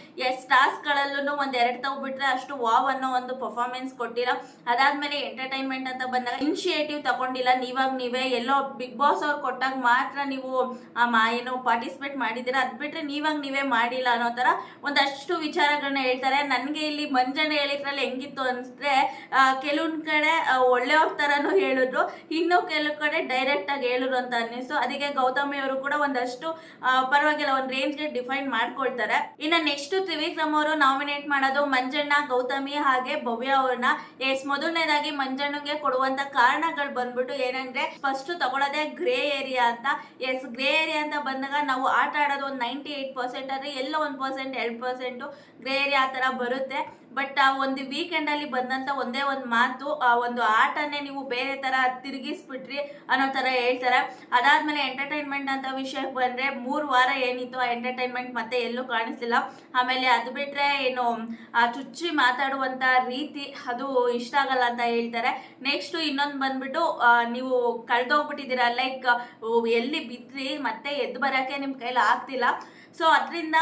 ಟಾಸ್ಕ್ ಗಳಲ್ಲೂ ಒಂದ್ 2 ತಗೊಬಿಟ್ರೆ ಅಷ್ಟು ವಾವ್ ಅನ್ನೋ ಒಂದು ಪರ್ಫಾರ್ಮೆನ್ಸ್ ಕೊಟ್ಟಿಲ್ಲ. ಅದಾದ್ಮೇಲೆ ಎಂಟರ್ಟೈನ್ಮೆಂಟ್ ಅಂತ ಬಂದಾಗ ಇನಿಷಿಯೇಟಿವ್ ತಗೊಂಡಿಲ್ಲ. ನೀವೇ ಎಲ್ಲೋ ಬಿಗ್ ಬಾಸ್ ಅವ್ರು ಕೊಟ್ಟಾಗ ಮಾತ್ರ ನೀವು ಏನು ಪಾರ್ಟಿಸಿಪೇಟ್ ಮಾಡಿದ್ದೀರಾ, ಅದ್ ಬಿಟ್ರೆ ನೀವೇ ಮಾಡಿಲ್ಲ ಅನ್ನೋ ತರ ಒಂದಷ್ಟು ವಿಚಾರಗಳನ್ನ ಹೇಳ್ತಾರೆ. ನನ್ಗೆ ಇಲ್ಲಿ ಮಂಜಣ್ಣ ಹೇಳಿದ್ರಲ್ಲಿ ಹೆಂಗಿತ್ತು ಅನ್ಸಿದ್ರೆ, ಕೆಲವೊಂದ್ ಕಡೆ ಒಳ್ಳೆಯವ್ರ ತರನು ಹೇಳಿದ್ರು, ಇನ್ನು ಕೆಲವು ಕಡೆ ಡೈರೆಕ್ಟ್ ಆಗಿ ಹೇಳಿದ್ರು ಅಂತ ಅನ್ನಿಸ್ತು. ಅದಕ್ಕೆ ಗೌತಮಿ ಅವರು ಕೂಡ ಒಂದಷ್ಟು ಪರವಾಗಿಲ್ಲ, ಒಂದ್ ರೇಂಜ್ಗೆ ಡಿಫೈನ್ ಮಾಡ್ಕೊಳ್ತಾರೆ. ಇನ್ನು ನೆಕ್ಸ್ಟ್ ತ್ರಿವಿಕ್ರಮ್ ಅವರು ನಾಮಿನೇಟ್ ಮಾಡೋದು ಮಂಜಣ್ಣ, ಗೌತಮಿ ಹಾಗೆ ಭವ್ಯ ಅವ್ರನ್ನ. ಮೊದಲನೇದಾಗಿ ಮಂಜಣ್ಣಗೆ ಕೊಡುವಂತ ಕಾರಣಗಳು ಬಂದ್ಬಿಟ್ಟು ಏನಂದ್ರೆ, ಫಸ್ಟ್ ತಗೊಳ್ಳೋದೇ ಗ್ರೇ ಏರಿಯಾ ಅಂತ. ಗ್ರೇ ಏರಿಯಾ ಅಂತ ಬಂದಾಗ ನಾವು ಆಟ ಆಡೋದು ಒಂದು 98% ಆದ್ರೆ ಎಲ್ಲೋ 1%, 2% ಗ್ರೇ ಏರಿಯಾ ಆ ತರ ಬರುತ್ತೆ. ಬಟ್ ಆ ಒಂದು ವೀಕೆಂಡ್ ಅಲ್ಲಿ ಬಂದಂತ ಒಂದೇ ಒಂದು ಮಾತು, ಆ ಒಂದು ಆಟನೇ ನೀವು ಬೇರೆ ತರ ತಿರುಗಿಸ್ಬಿಟ್ರಿ ಅನ್ನೋ ತರ ಹೇಳ್ತಾರೆ. ಅದಾದ್ಮೇಲೆ ಎಂಟರ್ಟೈನ್ಮೆಂಟ್ ಅಂತ ವಿಷಯಕ್ಕೆ ಬಂದ್ರೆ, 3 ವಾರ ಏನಿತ್ತು ಆ ಎಂಟರ್ಟೈನ್ಮೆಂಟ್ ಮತ್ತೆ ಎಲ್ಲೂ ಕಾಣಿಸ್ತಿಲ್ಲ. ಆಮೇಲೆ ಅದು ಬಿಟ್ರೆ ಏನು ಚುಚ್ಚಿ ಮಾತಾಡುವಂತ ರೀತಿ ಅದು ಇಷ್ಟ ಆಗಲ್ಲ ಅಂತ ಹೇಳ್ತಾರೆ. ನೆಕ್ಸ್ಟ್ ಇನ್ನೊಂದು ಬಂದ್ಬಿಟ್ಟು, ನೀವು ಕಳ್ದೋಗ್ಬಿಟ್ಟಿದ್ದೀರಾ, ಲೈಕ್ ಎಲ್ಲಿ ಬಿದ್ರಿ ಮತ್ತೆ ಎದ್ದು ಬರಕ್ಕೆ ನಿಮ್ ಕೈಲಿ ಆಗ್ತಿಲ್ಲ. ಸೊ ಅದರಿಂದ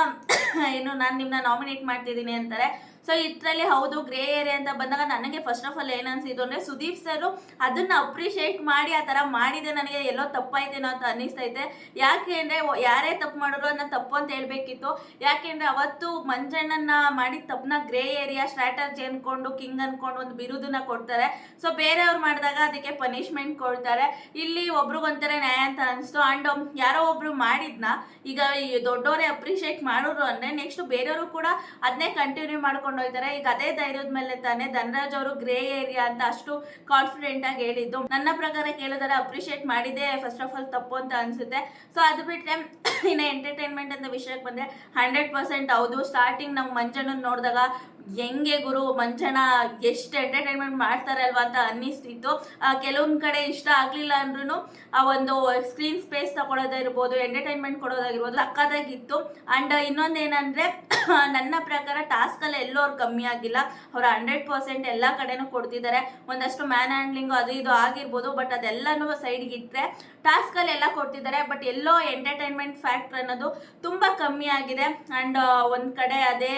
ಏನು ನಾನು ನಿಮ್ಮನ್ನ ನಾಮಿನೇಟ್ ಮಾಡ್ತಿದ್ದೀನಿ ಅಂತಾರೆ. ಸೊ ಇದರಲ್ಲಿ ಹೌದು, ಗ್ರೇ ಏರಿಯಾ ಅಂತ ಬಂದಾಗ ನನಗೆ ಫಸ್ಟ್ ಆಫ್ ಆಲ್ ಏನು ಅನಿಸಿದ್ದು ಅಂದರೆ, ಸುದೀಪ್ ಸರ್ ಅದನ್ನ ಅಪ್ರಿಷಿಯೇಟ್ ಮಾಡಿ ಆ ಥರ ಮಾಡಿದೆ ನನಗೆ ಎಲ್ಲೋ ತಪ್ಪಾಯ್ತೇನೋ ಅಂತ ಅನ್ನಿಸ್ತೈತೆ. ಯಾಕೆ ಅಂದರೆ, ಯಾರೇ ತಪ್ಪು ಮಾಡಿದ್ರು ಅದನ್ನ ತಪ್ಪು ಅಂತ ಹೇಳ್ಬೇಕಿತ್ತು. ಯಾಕೆಂದರೆ ಅವತ್ತು ಮಂಜಣ್ಣನ ಮಾಡಿದ ತಪ್ಪನ್ನ ಗ್ರೇ ಏರಿಯಾ ಸ್ಟ್ರಾಟಜಿ ಅನ್ಕೊಂಡು, ಕಿಂಗ್ ಅನ್ಕೊಂಡು ಒಂದು ಬಿರುದನ್ನ ಕೊಡ್ತಾರೆ. ಸೊ ಬೇರೆಯವ್ರು ಮಾಡಿದಾಗ ಅದಕ್ಕೆ ಪನಿಷ್ಮೆಂಟ್ ಕೊಡ್ತಾರೆ. ಇಲ್ಲಿ ಒಬ್ರಿಗೊಂಥರ ನ್ಯಾಯ ಅಂತ ಅನಿಸ್ತು. ಆ್ಯಂಡ್ ಯಾರೋ ಒಬ್ರು ಮಾಡಿದ್ನ ಈಗ ದೊಡ್ಡವರೇ ಅಪ್ರಿಷಿಯೇಟ್ ಮಾಡೋರು ಅಂದರೆ, ನೆಕ್ಸ್ಟ್ ಬೇರೆಯವರು ಕೂಡ ಅದನ್ನೇ ಕಂಟಿನ್ಯೂ ಮಾಡ್ಕೊಂಡು ಹೋಗ್ತಾರೆ. ಈಗ ಅದೇ ಧೈರ್ಯದ ಮೇಲೆ ತಾನೇ ಧನರಾಜ್ ಅವರು ಗ್ರೇ ಏರಿಯಾ ಅಂತ ಅಷ್ಟು ಕಾನ್ಫಿಡೆಂಟ್ ಆಗಿ ಹೇಳಿದ್ದು. ನನ್ನ ಪ್ರಕಾರ ಕೇಳಿದರೆ ಅಪ್ರಿಷಿಯೇಟ್ ಮಾಡಿದೆ ಫಸ್ಟ್ ಆಫ್ ಆಲ್ ತಪ್ಪು ಅಂತ ಅನ್ಸುತ್ತೆ. ಸೊ ಅದು ಬಿಟ್ರೆ ಇನ್ನು ಎಂಟರ್ಟೈನ್ಮೆಂಟ್ ಅಂತ ವಿಷಯಕ್ಕೆ ಬಂದ್ರೆ 100% ಹೌದು. ಸ್ಟಾರ್ಟಿಂಗ್ ನಾವು ಮಂಜಣ್ಣನ ನೋಡಿದಾಗ ಹೆಂಗೆ ಗುರು ಮಂಜಣ್ಣ ಎಷ್ಟು ಎಂಟರ್ಟೈನ್ಮೆಂಟ್ ಮಾಡ್ತಾರೆ ಅಲ್ವಾ ಅಂತ ಅನ್ನಿಸ್ತಿತ್ತು. ಕೆಲವೊಂದ್ ಕಡೆ ಇಷ್ಟ ಆಗ್ಲಿಲ್ಲ ಅಂದ್ರೂ ಆ ಒಂದು ಸ್ಕ್ರೀನ್ ಸ್ಪೇಸ್ ತಗೊಳ್ಳೋದಿರ್ಬೋದು, ಎಂಟರ್ಟೈನ್ಮೆಂಟ್ ಕೊಡೋದಾಗಿರ್ಬೋದು, ಸಕ್ಕದಾಗಿತ್ತು. ಅಂಡ್ ಇನ್ನೊಂದೇನಂದ್ರೆ, ನನ್ನ ಪ್ರಕಾರ ಟಾಸ್ಕ್ ಅಲ್ಲಿ ಎಲ್ಲೋ ಅವ್ರು ಕಮ್ಮಿ ಆಗಿಲ್ಲ. ಅವ್ರು 100% ಎಲ್ಲ ಕಡೆನೂ ಕೊಡ್ತಿದ್ದಾರೆ. ಒಂದಷ್ಟು ಮ್ಯಾನ್ ಹ್ಯಾಂಡ್ಲಿಂಗ್ ಅದು ಇದು ಆಗಿರ್ಬೋದು, ಬಟ್ ಅದೆಲ್ಲಾನು ಸೈಡ್ಗೆ ಇಟ್ಟರೆ ಟಾಸ್ಕ್ ಅಲ್ಲಿ ಎಲ್ಲ ಕೊಡ್ತಿದ್ದಾರೆ. ಬಟ್ ಎಲ್ಲೋ ಎಂಟರ್ಟೈನ್ಮೆಂಟ್ ಫ್ಯಾಕ್ಟರ್ ಅನ್ನೋದು ತುಂಬಾ ಕಮ್ಮಿ ಆಗಿದೆ. ಅಂಡ್ ಒಂದ್ ಕಡೆ ಅದೇ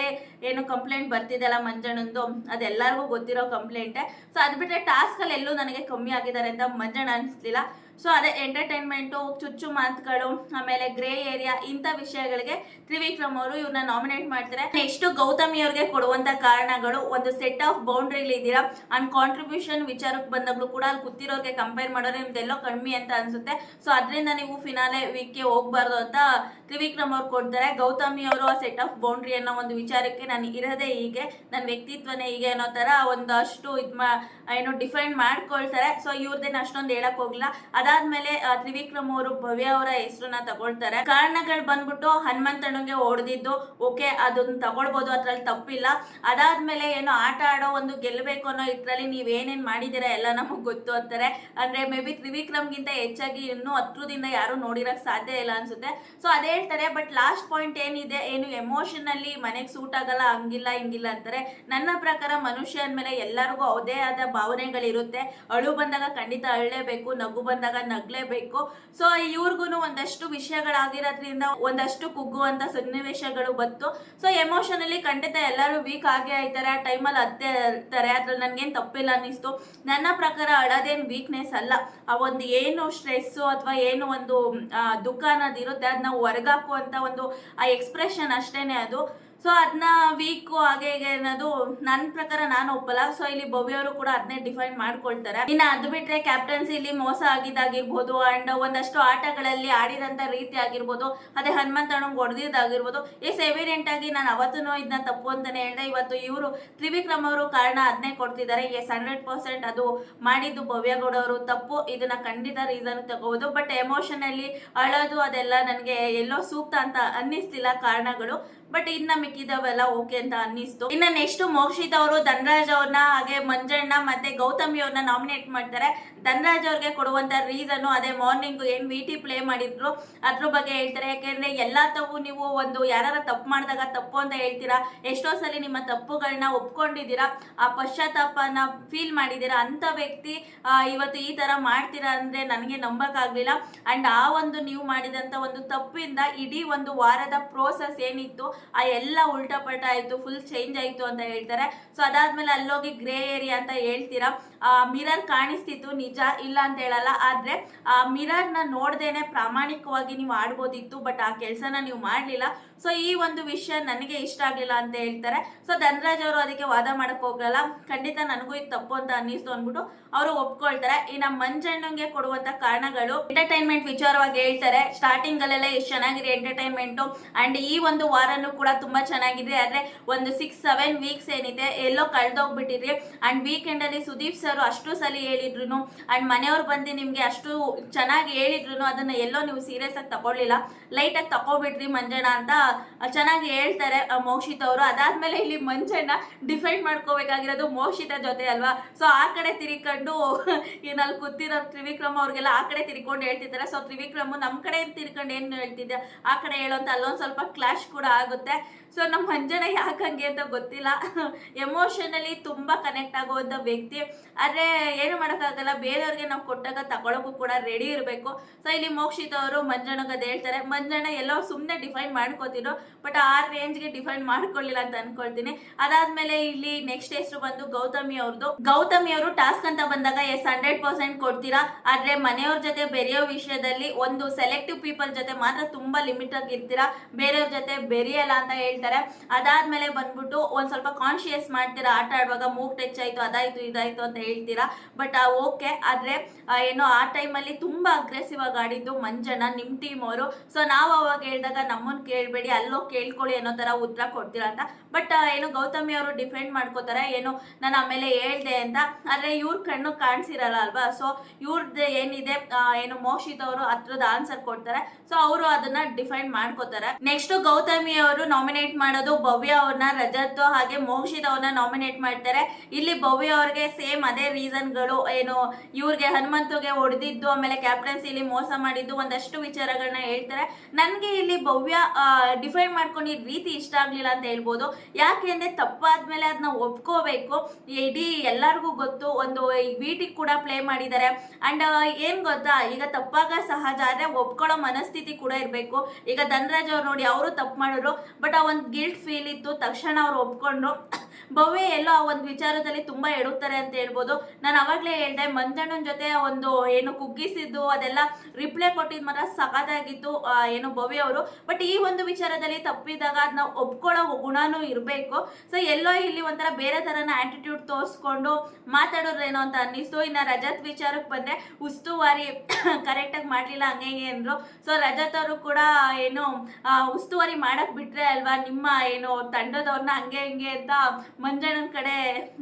ಏನು ಕಂಪ್ಲೇಂಟ್ ಬರ್ತಿದೆಯಲ್ಲ ಮಂಜಣ್ಣಂದು, ಅದೆಲ್ಲರಿಗೂ ಗೊತ್ತಿರೋ ಕಂಪ್ಲೇಂಟೆ. ಸೊ ಅದು ಬಿಟ್ಟರೆ ಟಾಸ್ಕ್ ಅಲ್ಲಿ ಎಲ್ಲೂ ನನಗೆ ಕಮ್ಮಿ ಆಗಿದ್ದಾರೆ ಅಂತ ಮಂಜಣ್ಣ ಅನಿಸ್ಲಿಲ್ಲ. ಸೊ ಅದೇ ಎಂಟರ್ಟೈನ್ಮೆಂಟು, ಚುಚ್ಚು ಮಾತುಗಳು, ಆಮೇಲೆ ಗ್ರೇ ಏರಿಯಾ ಇಂಥ ವಿಷಯಗಳಿಗೆ ತ್ರಿವಿಕ್ರಮ್ ಅವರು ಇವ್ರನ್ನ ನಾಮಿನೇಟ್ ಮಾಡ್ತಾರೆ. ನೆಕ್ಸ್ಟ್ ಗೌತಮಿ ಅವ್ರಿಗೆ ಕೊಡುವಂತ ಕಾರಣಗಳು, ಒಂದು ಸೆಟ್ ಆಫ್ ಬೌಂಡ್ರಿಲಿ ಇದ್ದೀರಾ. ಅಂಡ್ ಕಾಂಟ್ರಿಬ್ಯೂಷನ್ ವಿಚಾರಕ್ಕೆ ಬಂದಾಗಲೂ ಕೂಡ ಅಲ್ಲಿ ಕೂತಿರೋರಿಗೆ ಕಂಪೇರ್ ಮಾಡೋರೆ ನಿಮ್ದೆಲ್ಲೋ ಕಡಿಮೆ ಅಂತ ಅನ್ಸುತ್ತೆ. ಸೊ ಅದರಿಂದ ನೀವು ಫಿನಾಲೆ ವೀಕ್ಗೆ ಹೋಗ್ಬಾರ್ದು ಅಂತ ತ್ರಿವಿಕ್ರಮ್ ಅವ್ರು ಕೊಡ್ತಾರೆ. ಗೌತಮಿ ಅವರು ಆ ಸೆಟ್ ಆಫ್ ಬೌಂಡ್ರಿ ಅನ್ನೋ ಒಂದು ವಿಚಾರಕ್ಕೆ ನಾನು ಇರೋದೇ ಹೀಗೆ, ನನ್ನ ವ್ಯಕ್ತಿತ್ವನೇ ಹೀಗೆ ಅನ್ನೋ ತರ ಒಂದಷ್ಟು ಏನು ಡಿಫೈನ್ ಮಾಡ್ಕೊಳ್ತಾರೆ. ಸೊ ಇವ್ರದ್ದೇನು ಅಷ್ಟೊಂದು ಹೇಳಕ್ ಹೋಗಿಲ್ಲ. ಅದಾದ್ಮೇಲೆ ತ್ರಿವಿಕ್ರಮ್ ಅವರು ಭವ್ಯ ಅವರ ಹೆಸರನ್ನ ತಗೊಳ್ತಾರೆ. ಕಾರಣಗಳು ಬಂದ್ಬಿಟ್ಟು ಹನುಮಂತಣ್ಣಗೆ ಹೊಡೆದಿದ್ದು, ಓಕೆ ಅದನ್ನ ತಗೊಳ್ಬೋದು, ಅದ್ರಲ್ಲಿ ತಪ್ಪಿಲ್ಲ. ಅದಾದ್ಮೇಲೆ ಏನೋ ಆಟ ಆಡೋ ಒಂದು ಗೆಲ್ಲಬೇಕು ಅನ್ನೋ ಇದ್ರಲ್ಲಿ ನೀವೇನೇನ್ ಮಾಡಿದಿರಾ ಎಲ್ಲ ನಮಗ್ ಗೊತ್ತು ಅಂತಾರೆ. ಅಂದ್ರೆ ಮೇ ಬಿ ತ್ರಿವಿಕ್ರಮ್ಗಿಂತ ಹೆಚ್ಚಾಗಿ ಇನ್ನೂ ಹತ್ರದಿಂದ ಯಾರು ನೋಡಿರಕ್ ಸಾಧ್ಯ ಇಲ್ಲ ಅನ್ಸುತ್ತೆ. ಸೊ ಅದೇ ಹೇಳ್ತಾರೆ. ಬಟ್ ಲಾಸ್ಟ್ ಪಾಯಿಂಟ್ ಏನಿದೆ, ಏನು ಎಮೋಷನಲ್ಲಿ ಮನೆಗೆ ಸೂಟ್ ಆಗಲ್ಲ, ಹಂಗಿಲ್ಲ ಹಿಂಗಿಲ್ಲ ಅಂತಾರೆ. ನನ್ನ ಪ್ರಕಾರ ಮನುಷ್ಯ ಅಂದ್ಮೇಲೆ ಎಲ್ಲರಿಗೂ ಅವದೇ ಆದ ಭಾವನೆಗಳಿರುತ್ತೆ. ಅಳು ಬಂದಾಗ ಖಂಡಿತ ಅಳ್ಳೇಬೇಕು, ನಗು ಬಂದಾಗ ನಗ್ಲೇಬೇಕು. ಸೊ ಇವ್ರಿಗೂ ಒಂದಷ್ಟು ವಿಷಯಗಳಾಗಿರೋದ್ರಿಂದ ಒಂದಷ್ಟು ಕುಗ್ಗುವಂತ ಸನ್ನಿವೇಶಗಳು ಬಂತು. ಸೊ ಎಮೋಷನಲಿ ಖಂಡಿತ ಎಲ್ಲರೂ ವೀಕ್ ಆಗೇ ಆಯ್ತಾರೆ. ಆ ಟೈಮಲ್ಲಿ ಅತ್ತೆ ಇರ್ತಾರೆ, ಅದ್ರಲ್ಲಿ ನನ್ಗೇನು ತಪ್ಪಿಲ್ಲ ಅನ್ನಿಸ್ತು. ನನ್ನ ಪ್ರಕಾರ ಅಳೋದೇನು ವೀಕ್ನೆಸ್ ಅಲ್ಲ. ಆ ಒಂದು ಏನು ಸ್ಟ್ರೆಸ್ಸು ಅಥವಾ ಏನು ಒಂದು ದುಃಖ ಅನ್ನೋದಿರುತ್ತೆ, ಅದನ್ನ ಹೊರಗಾಕುವಂತ ಒಂದು ಆ ಎಕ್ಸ್ಪ್ರೆಷನ್ ಅಷ್ಟೇನೆ ಅದು. ಸೊ ಸೊ ಅದನ್ನ ವೀಕು ಹಾಗೆ ಹೀಗೆ ಅನ್ನೋದು ನನ್ನ ಪ್ರಕಾರ ನಾನು ಒಪ್ಪಲ್ಲ. ಸೊ ಇಲ್ಲಿ ಭವ್ಯ ಅವರು ಕೂಡ ಅದನ್ನೇ ಡಿಫೈನ್ ಮಾಡ್ಕೊಳ್ತಾರೆ. ಇನ್ನು ಅದು ಬಿಟ್ರೆ ಕ್ಯಾಪ್ಟನ್ಸಿ ಇಲ್ಲಿ ಮೋಸ ಆಗಿದ್ದಾಗಿರ್ಬೋದು ಅಂಡ್ ಒಂದಷ್ಟು ಆಟಗಳಲ್ಲಿ ಆಡಿದಂತ ರೀತಿ ಆಗಿರ್ಬೋದು, ಅದೇ ಹನುಮಂತ ಅಣ್ಣಂಗ್ ಹೊಡೆದಿದ್ದಾಗಿರ್ಬೋದು, ಎಸ್ ಎವಿಡೆಂಟ್ ಆಗಿ ನಾನು ಅವತ್ತೂ ಇದನ್ನ ತಪ್ಪು ಅಂತಾನೆ ಹೇಳ್ದೆ. ಇವತ್ತು ಇವರು ತ್ರಿವಿಕ್ರಮ್ ಅವರು ಕಾರಣ ಅದನ್ನೇ ಕೊಡ್ತಿದ್ದಾರೆ. ಎಸ್ 100% ಅದು ಮಾಡಿದ್ದು ಭವ್ಯಗೌಡ ಅವರು ತಪ್ಪು, ಇದನ್ನ ಖಂಡಿತ ರೀಸನ್ ತಗೋಬಹುದು. ಬಟ್ ಎಮೋಷನಲ್ಲಿ ಅಳೋದು ಅದೆಲ್ಲ ನನಗೆ ಎಲ್ಲೋ ಸೂಕ್ತ ಅಂತ ಅನ್ನಿಸ್ತಿಲ್ಲ ಕಾರಣಗಳು. ಬಟ್ ಇನ್ನ ಮಿಕ್ಕಿದವೆಲ್ಲ ಓಕೆ ಅಂತ ಅನ್ನಿಸ್ತು. ಇನ್ನ ನೆಕ್ಸ್ಟ್ ಮೋಕ್ಷಿತ್ ಅವರು ಧನರಾಜ್ ಅವ್ರನ್ನ ಹಾಗೆ ಮಂಜಣ್ಣ ಮತ್ತೆ ಗೌತಮಿ ಅವ್ರನ್ನ ನಾಮಿನೇಟ್ ಮಾಡ್ತಾರೆ. ಧನರಾಜ್ ಅವ್ರಿಗೆ ಕೊಡುವಂತ ರೀಸನ್ ಅದೇ ಮಾರ್ನಿಂಗ್ ಏನ್ ವಿಟಿ ಪ್ಲೇ ಮಾಡಿದ್ರು ಅದ್ರ ಬಗ್ಗೆ ಹೇಳ್ತಾರೆ. ಯಾಕೆಂದ್ರೆ ಎಲ್ಲಾ ತಪ್ಪು ನೀವು ಒಂದು ಯಾರ ತಪ್ಪು ಮಾಡಿದಾಗ ತಪ್ಪು ಅಂತ ಹೇಳ್ತೀರಾ, ಎಷ್ಟೋ ಸಲ ನಿಮ್ಮ ತಪ್ಪುಗಳನ್ನ ಒಪ್ಕೊಂಡಿದ್ದೀರಾ, ಆ ಪಶ್ಚಾತ್ತಾಪನ ಫೀಲ್ ಮಾಡಿದ್ದೀರಾ. ಅಂತ ವ್ಯಕ್ತಿ ಇವತ್ತು ಈ ತರ ಮಾಡ್ತೀರಾ ಅಂದ್ರೆ ನನಗೆ ನಂಬಕ್ಕಾಗ್ಲಿಲ್ಲ. ಅಂಡ್ ಆ ಒಂದು ನೀವು ಮಾಡಿದಂತ ಒಂದು ತಪ್ಪಿಂದ ಇಡೀ ಒಂದು ವಾರದ ಪ್ರೋಸೆಸ್ ಏನಿತ್ತು ಆ ಎಲ್ಲ ಉಲ್ಟಾ ಪಲ್ಟಾ ಆಯ್ತು, ಫುಲ್ ಚೇಂಜ್ ಆಯ್ತು ಅಂತ ಹೇಳ್ತಾರೆ. ಸೊ ಅದಾದ್ಮೇಲೆ ಅಲ್ಲೋಗಿ ಗ್ರೇ ಏರಿಯಾ ಅಂತ ಹೇಳ್ತೀರಾ. ಮಿರರ್ ಕಾಣಿಸ್ತಿತ್ತು ನಿಜ, ಇಲ್ಲ ಅಂತ ಹೇಳಲ್ಲ. ಆದ್ರೆ ಆ ಮಿರರ್ ನ ನೋಡ್ದೇನೆ ಪ್ರಾಮಾಣಿಕವಾಗಿ ನೀವು ಆಡ್ಬೋದಿತ್ತು, ಬಟ್ ಆ ಕೆಲಸನ ನೀವು ಮಾಡ್ಲಿಲ್ಲ. ಸೊ ಈ ಒಂದು ವಿಷಯ ನನಗೆ ಇಷ್ಟ ಆಗ್ಲಿಲ್ಲ ಅಂತ ಹೇಳ್ತಾರೆ. ಸೊ ಧನರಾಜ್ ಅವರು ಅದಕ್ಕೆ ವಾದ ಮಾಡಕ್ ಹೋಗಲ್ಲ, ಖಂಡಿತ ನನಗೂ ಇದು ತಪ್ಪು ಅಂತ ಅನ್ನಿಸ್ತು ಅಂದ್ಬಿಟ್ಟು ಅವರು ಒಪ್ಕೊಳ್ತಾರೆ. ಇನ್ನ ಮಂಜಣ್ಣಂಗೆ ಕೊಡುವಂತ ಕಾರಣಗಳು ಎಂಟರ್ಟೈನ್ಮೆಂಟ್ ವಿಚಾರವಾಗಿ ಹೇಳ್ತಾರೆ. ಸ್ಟಾರ್ಟಿಂಗ್ ಅಲ್ಲೆಲ್ಲ ಎಷ್ಟು ಚೆನ್ನಾಗಿದೆ ಎಂಟರ್ಟೈನ್ಮೆಂಟ್ ಅಂಡ್ ಈ ಒಂದು ವಾರನೂ ಕೂಡ ತುಂಬಾ ಚೆನ್ನಾಗಿದೆ. ಆದ್ರೆ ಒಂದು 6-7 ವೀಕ್ಸ್ ಏನಿದೆ ಎಲ್ಲೋ ಕಳ್ದೋಗ್ಬಿಟ್ಟಿದ್ರಿ. ಅಂಡ್ ವೀಕೆಂಡ್ ಅಲ್ಲಿ ಸುದೀಪ್ ಸರ್ ಅಷ್ಟು ಸಲ ಹೇಳಿದ್ರು ಅಂಡ್ ಮನೆಯವ್ರು ಬಂದು ನಿಮ್ಗೆ ಅಷ್ಟು ಚೆನ್ನಾಗಿ ಹೇಳಿದ್ರು ಅದನ್ನ ಎಲ್ಲೋ ನೀವು ಸೀರಿಯಸ್ ಆಗಿ ತಗೊಳ್ಳಿಲ್ಲ, ಲೈಟ್ ಆಗಿ ತಗೋಬಿಟ್ರಿ ಮಂಜಣ್ಣ ಅಂತ ಚೆನ್ನಾಗಿ ಹೇಳ್ತಾರೆ ಮೋಕ್ಷಿತ್ ಅವರು. ಅದಾದ್ಮೇಲೆ ಇಲ್ಲಿ ಮಂಜಣ್ಣ ಡಿಫೈಂಡ್ ಮಾಡ್ಕೋಬೇಕಾಗಿರೋದು ಮೋಕ್ಷಿತ ಜೊತೆ ಅಲ್ವಾ. ಸೊ ಆ ಕಡೆ ತಿರ್ಕೊಂಡು ಏನಲ್ಲಿ ಕೂತಿರೋ ತ್ರಿವಿಕ್ರಮ್ ಅವ್ರಿಗೆಲ್ಲ ಆ ಕಡೆ ತಿರ್ಕೊಂಡು ಹೇಳ್ತಿದ್ದಾರೆ. ಸೊ ತ್ರಿವಿಕ್ರಮ್ ನಮ್ ಕಡೆ ತಿರ್ಕೊಂಡು ಏನ್ ಹೇಳ್ತಿದ್ದೆ ಆ ಕಡೆ ಹೇಳೋಂತ ಅಲ್ಲೊಂದ್ ಸ್ವಲ್ಪ ಕ್ಲಾಶ್ ಕೂಡ ಆಗುತ್ತೆ. ಸೊ ನಮ್ಮ ಮಂಜಣ್ಣ ಯಾಕಂಗೆ ಅಂತ ಗೊತ್ತಿಲ್ಲ, ಎಮೋಷನಲಿ ತುಂಬಾ ಕನೆಕ್ಟ್ ಆಗುವಂತ ವ್ಯಕ್ತಿ. ಆದ್ರೆ ಏನು ಮಾಡೋಕ್ಕಾಗಲ್ಲ, ಬೇರೆಯವ್ರಿಗೆ ನಾವು ಕೊಟ್ಟಾಗ ತಗೊಳಕ್ಕೂ ಕೂಡ ರೆಡಿ ಇರಬೇಕು. ಸೊ ಇಲ್ಲಿ ಮೋಕ್ಷಿತ್ ಅವರು ಮಂಜಣ್ಣಗೆ ಅದ್ ಹೇಳ್ತಾರೆ. ಮಂಜಣ್ಣ ಎಲ್ಲೋ ಸುಮ್ಮನೆ ಡಿಫೈನ್ ಮಾಡ್ಕೋತಿದ್ರು, ಬಟ್ ಆ ರೇಂಜ್ಗೆ ಡಿಫೈನ್ ಮಾಡ್ಕೊಳ್ಳಿಲ್ಲ ಅಂತ ಅನ್ಕೊಳ್ತೀನಿ. ಅದಾದ್ಮೇಲೆ ಇಲ್ಲಿ ನೆಕ್ಸ್ಟ್ ಹೆಸರು ಬಂದು ಗೌತಮಿ ಅವ್ರದ್ದು. ಗೌತಮಿ ಅವರು ಟಾಸ್ಕ್ ಅಂತ ಬಂದಾಗ ಎಸ್ 100% ಕೊಡ್ತೀರಾ, ಆದ್ರೆ ಮನೆಯವ್ರ ಜೊತೆ ಬೆರೆಯೋ ವಿಷಯದಲ್ಲಿ ಒಂದು ಸೆಲೆಕ್ಟಿವ್ ಪೀಪಲ್ ಜೊತೆ ಮಾತ್ರ ತುಂಬಾ ಲಿಮಿಟ್ ಆಗಿ ಇರ್ತೀರಾ, ಬೇರೆಯವ್ರ ಜೊತೆ ಬೆರೆಯಲ್ಲ ಅಂತ ಹೇಳ್ತಾರೆ. ಅದಾದ್ಮೇಲೆ ಬಂದ್ಬಿಟ್ಟು ಒಂದ್ ಸ್ವಲ್ಪ ಕಾನ್ಶಿಯಸ್ ಮಾಡ್ತೀರಾ, ಆಟ ಆಡುವಾಗ ಮೂಗ್ ಟಚ್ ಆಯ್ತು ಅದಾಯ್ತು ಇದಾಯ್ತು ಅಂತ ಹೇಳ್ತೀರಾ. ಬಟ್ ಓಕೆ, ಆದ್ರೆ ಏನೋ ಆ ಟೈಮಲ್ಲಿ ತುಂಬಾ ಅಗ್ರೆಸಿವ್ ಆಗಿ ಆಡಿದ್ದು ಮಂಜಣ್ಣ ನಿಮ್ ಟೀಮ್ ಅವರು. ಸೊ ನಾವು ಅವಾಗ ಹೇಳಿದಾಗ ನಮ್ಮನ್ ಕೇಳ್ಬೇಡಿ ಅಲ್ಲೋ ಕೇಳ್ಕೊಳ್ಳಿ ಅನ್ನೋ ತರ ಉತ್ತರ ಕೊಡ್ತೀರಾ ಅಂತ. ಬಟ್ ಏನು ಗೌತಮಿ ಅವರು ಡಿಫೆಂಡ್ ಮಾಡ್ಕೋತಾರೆ, ಏನು ನಾನು ಆಮೇಲೆ ಹೇಳ್ದೆ ಅಂತ. ಆದ್ರೆ ಇವ್ರ ಕಣ್ಣು ಕಾಣಿಸಿರಲ್ಲ ಅಲ್ವಾ. ಸೊ ಇವ್ರದ್ದು ಏನಿದೆ ಏನು ಮೋಕ್ಷಿತ್ ಅವರು ಅದ್ರದ ಆನ್ಸರ್ ಕೊಡ್ತಾರೆ. ಸೊ ಅವರು ಅದನ್ನ ಡಿಫೈನ್ ಮಾಡ್ಕೋತಾರೆ. ನೆಕ್ಸ್ಟ್ ಗೌತಮಿ ಅವರು ನಾಮಿನೇಟ್ ಮಾಡೋದು ಭವ್ಯ ಅವ್ರನ್ನ, ರಜತ್ ಹಾಗೆ ಮೋಕ್ಷಿತ್ ಅವ್ರನ್ನ ನಾಮಿನೇಟ್ ಮಾಡ್ತಾರೆ. ಇಲ್ಲಿ ಭವ್ಯ ಅವ್ರಿಗೆ ಸೇಮ್ ಅದೇ ರೀಸನ್ಗಳು, ಏನು ಇವ್ರಿಗೆ ಹನುಮಂತಗೆ ಹೊಡೆದಿದ್ದು, ಆಮೇಲೆ ಕ್ಯಾಪ್ಟನ್ಸಿಲಿ ಮೋಸ ಮಾಡಿದ್ದು, ಒಂದಷ್ಟು ವಿಚಾರಗಳನ್ನ ಹೇಳ್ತಾರೆ. ನನ್ಗೆ ಇಲ್ಲಿ ಭವ್ಯ ಡಿಫೈನ್ ಮಾಡ್ಕೊಂಡಿದ್ದ ರೀತಿ ಇಷ್ಟ ಆಗ್ಲಿಲ್ಲ ಅಂತ ಹೇಳ್ಬೋದು. ಯಾಕೆಂದ್ರೆ ತಪ್ಪಾದ್ಮೇಲೆ ಅದನ್ನ ಒಪ್ಕೋಬೇಕು. ಇಡೀ ಎಲ್ಲರಿಗೂ ಗೊತ್ತು, ಒಂದು ವಿಟಿ ಕೂಡ ಪ್ಲೇ ಮಾಡಿದ್ದಾರೆ. ಅಂಡ್ ಏನ್ ಗೊತ್ತಾ, ಈಗ ತಪ್ಪಾಗ ಸಹಜ, ಆದ್ರೆ ಒಪ್ಕೊಳ್ಳೋ ಮನಸ್ಥಿತಿ ಕೂಡ ಇರ್ಬೇಕು. ಈಗ ಧನರಾಜ್ ಅವ್ರು ನೋಡಿ, ಅವರು ತಪ್ಪು ಮಾಡಿದ್ರು, ಬಟ್ ಆ ಒಂದು ಗಿಲ್ಟ್ ಫೀಲ್ ಇತ್ತು, ತಕ್ಷಣ ಅವ್ರು ಒಪ್ಕೊಂಡ್ರು. ಭವ್ಯ ಎಲ್ಲೋ ಆ ಒಂದು ವಿಚಾರದಲ್ಲಿ ತುಂಬಾ ಎಡುತ್ತಾರೆ ಅಂತ ಹೇಳ್ಬೋದು. ನಾನು ಅವಾಗ್ಲೇ ಹೇಳ್ದೆ, ಮಂಜಣ್ಣನ ಜೊತೆ ಒಂದು ಏನು ಕುಗ್ಗಿಸಿದ್ದು ಅದೆಲ್ಲ ರಿಪ್ಲೈ ಕೊಟ್ಟಿದ್ ಮಾತ್ರ ಸಖತ್ತಾಗಿತ್ತು ಏನು ಭವ್ಯ ಅವರು. ಬಟ್ ಈ ಒಂದು ವಿಚಾರದಲ್ಲಿ ತಪ್ಪಿದಾಗ ಅದನ್ನ ಒಪ್ಕೊಳ್ಳೋ ಗುಣನೂ ಇರಬೇಕು. ಸೊ ಎಲ್ಲೋ ಇಲ್ಲಿ ಒಂಥರ ಬೇರೆ ತರನ ಆಟಿಟ್ಯೂಡ್ ತೋರಿಸ್ಕೊಂಡು ಮಾತಾಡೋದ್ರೇನೋ ಅಂತ ಅನ್ನಿಸ್ತು. ಇನ್ನ ರಜತ್ ವಿಚಾರಕ್ಕೆ ಬಂದ್ರೆ ಉಸ್ತುವಾರಿ ಕರೆಕ್ಟ್ ಆಗಿ ಮಾಡ್ಲಿಲ್ಲ ಹಂಗೆ ಅಂದ್ರು. ಸೊ ರಜತ್ ಅವರು ಕೂಡ ಏನು ಉಸ್ತುವಾರಿ ಮಾಡಕ್ ಬಿಟ್ರೆ ಅಲ್ವಾ ನಿಮ್ಮ ಏನು ತಂಡದವ್ರನ್ನ ಹಂಗೆ ಹಿಂಗೆ ಅಂತ ಮಂಜಣ್ಣನ ಕಡೆ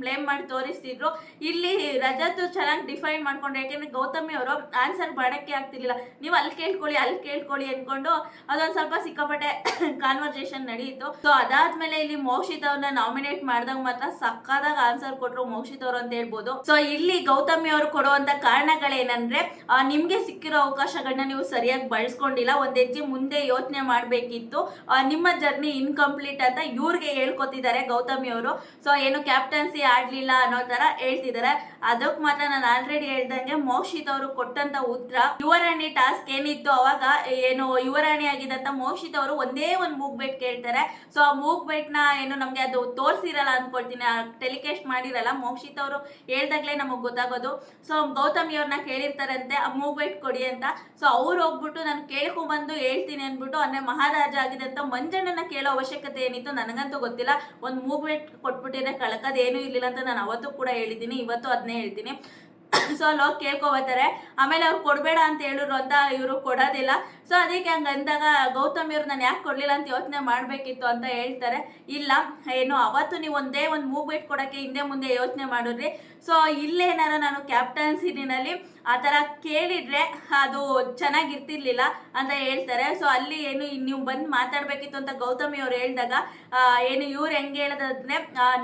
ಬ್ಲೇಮ್ ಮಾಡಿ ತೋರಿಸ್ತಿದ್ರು. ಇಲ್ಲಿ ರಜತ್ ಚೆನ್ನಾಗಿ ಡಿಫೈನ್ ಮಾಡ್ಕೊಂಡ್ರೆ, ಯಾಕೆಂದ್ರೆ ಗೌತಮಿ ಅವರು ಆನ್ಸರ್ ಮಾಡಕ್ಕೆ ಆಗ್ತಿರ್ಲಿಲ್ಲ. ನೀವು ಅಲ್ಲಿ ಕೇಳ್ಕೊಳ್ಳಿ ಅನ್ಕೊಂಡು ಅದೊಂದ್ ಸ್ವಲ್ಪ ಸಿಕ್ಕಾಪಟ್ಟೆ ಕಾನ್ವರ್ಸೇಷನ್ ನಡೆಯಿತು. ಸೊ ಅದಾದ್ಮೇಲೆ ಇಲ್ಲಿ ಮೋಕ್ಷಿತ್ ಅವ್ರನ್ನ ನಾಮಿನೇಟ್ ಮಾಡಿದಾಗ ಮಾತ್ರ ಸಕ್ಕದಾಗ ಆನ್ಸರ್ ಕೊಟ್ರು ಮೋಕ್ಷಿತ್ ಅವರು ಅಂತ ಹೇಳ್ಬೋದು. ಸೊ ಇಲ್ಲಿ ಗೌತಮಿ ಅವರು ಕೊಡುವಂತ ಕಾರಣಗಳೇನಂದ್ರೆ, ನಿಮ್ಗೆ ಸಿಕ್ಕಿರೋ ಅವಕಾಶಗಳನ್ನ ನೀವು ಸರಿಯಾಗಿ ಬಳಸ್ಕೊಂಡಿಲ್ಲ, ಒಂದ್ ಹೆಜ್ಜೆ ಮುಂದೆ ಯೋಚನೆ ಮಾಡ್ಬೇಕಿತ್ತು, ನಿಮ್ಮ ಜರ್ನಿ ಇನ್ಕಂಪ್ಲೀಟ್ ಅಂತ ಇವ್ರಿಗೆ ಹೇಳ್ಕೊತಿದ್ದಾರೆ ಗೌತಮಿ ಅವರು. ಸೊ ಏನು ಕ್ಯಾಪ್ಟನ್ಸಿ ಆಡ್ಲಿಲ್ಲ ಅನ್ನೋ ತರ ಹೇಳ್ತಿದ್ದಾರೆ. ಅದಕ್ಕೆ ಮಾತ್ರ ನಾನು ಆಲ್ರೆಡಿ ಹೇಳ್ದಂಗೆ ಮೋಕ್ಷಿತ್ ಅವರು ಕೊಟ್ಟಂತ ಉತ್ತರ, ಯುವರಾಣಿ ಟಾಸ್ಕ್ ಏನಿತ್ತು ಅವಾಗ ಏನು ಯುವರಾಣಿ ಆಗಿದ್ದಂತ ಮೋಕ್ಷಿತ್ ಅವರು ಒಂದೇ ಒಂದು ಮೂಗ್ ಬೆಟ್ ಕೇಳ್ತಾರೆ. ಸೊ ಆ ಮೂಗ್ ಬೆಟ್ ನ ಏನು ನಮ್ಗೆ ಅದು ತೋರಿಸಿರಲ್ಲ ಅನ್ಕೊಳ್ತೀನಿ, ಟೆಲಿಕಾಸ್ಟ್ ಮಾಡಿರಲ್ಲ. ಮೋಕ್ಷಿತ್ ಅವರು ಹೇಳ್ದಾಗ್ಲೇ ನಮಗ್ ಗೊತ್ತಾಗೋದು. ಸೊ ಗೌತಮಿ ಅವ್ರನ್ನ ಕೇಳಿರ್ತಾರಂತೆ ಆ ಮೂಗ್ ಬೆಟ್ ಕೊಡಿ ಅಂತ. ಸೊ ಅವ್ರು ಹೋಗ್ಬಿಟ್ಟು ನಾನು ಕೇಳ್ಕೊಂಡ್ಬಂದು ಹೇಳ್ತೀನಿ ಅನ್ಬಿಟ್ಟು ಅಂದ್ರೆ ಮಹಾರಾಜ ಆಗಿದಂತ ಮಂಜಣ್ಣನ ಕೇಳೋ ಅವಶ್ಯಕತೆ ಏನಿತ್ತು ನನಗಂತೂ ಗೊತ್ತಿಲ್ಲ. ಒಂದು ಮೂಗ್ ಬೆಟ್ ಕೊಟ್ಬಿಟ್ಟಿದ್ರೆ ಕಳ್ಕದ್ ಏನೂ ಇರ್ಲಿಲ್ಲ ಅಂತ ನಾನು ಅವತ್ತು ಕೂಡ ಹೇಳಿದ್ದೀನಿ, ಇವತ್ತು ಅದನ್ನೇ ಹೇಳ್ತೀನಿ. ಸೊ ಅಲ್ಲಿ ಹೋಗಿ ಕೇಳ್ಕೊಬರ್ತಾರೆ. ಆಮೇಲೆ ಅವ್ರು ಕೊಡ್ಬೇಡ ಅಂತ ಹೇಳಿದ್ರು ಅಂತ ಇವರು ಕೊಡೋದಿಲ್ಲ. ಸೊ ಅದಕ್ಕೆ ಹಂಗ ಅಂದಾಗ ಗೌತಮಿಯವ್ರು ನಾನು ಯಾಕೆ ಕೊಡ್ಲಿಲ್ಲ ಅಂತ ಯೋಚನೆ ಮಾಡ್ಬೇಕಿತ್ತು ಅಂತ ಹೇಳ್ತಾರೆ. ಇಲ್ಲ ಏನು ಅವತ್ತು ನೀವು ಒಂದೇ ಒಂದು ಮೂವ್ ಬೆಟ್ ಕೊಡಕ್ಕೆ ಹಿಂದೆ ಮುಂದೆ ಯೋಚನೆ ಮಾಡಿದ್ರಿ. ಸೊ ಇಲ್ಲೇನಾರ ನಾನು ಕ್ಯಾಪ್ಟನ್ಸಿನಲ್ಲಿ ಆ ಥರ ಕೇಳಿದ್ರೆ ಅದು ಚೆನ್ನಾಗಿರ್ತಿರ್ಲಿಲ್ಲ ಅಂತ ಹೇಳ್ತಾರೆ. ಸೊ ಅಲ್ಲಿ ಏನು ನೀವು ಬಂದು ಮಾತಾಡ್ಬೇಕಿತ್ತು ಅಂತ ಗೌತಮಿ ಅವ್ರು ಹೇಳಿದಾಗ ಏನು ಇವ್ರು ಹೆಂಗೆ ಹೇಳೋದಂದ್ರೆ,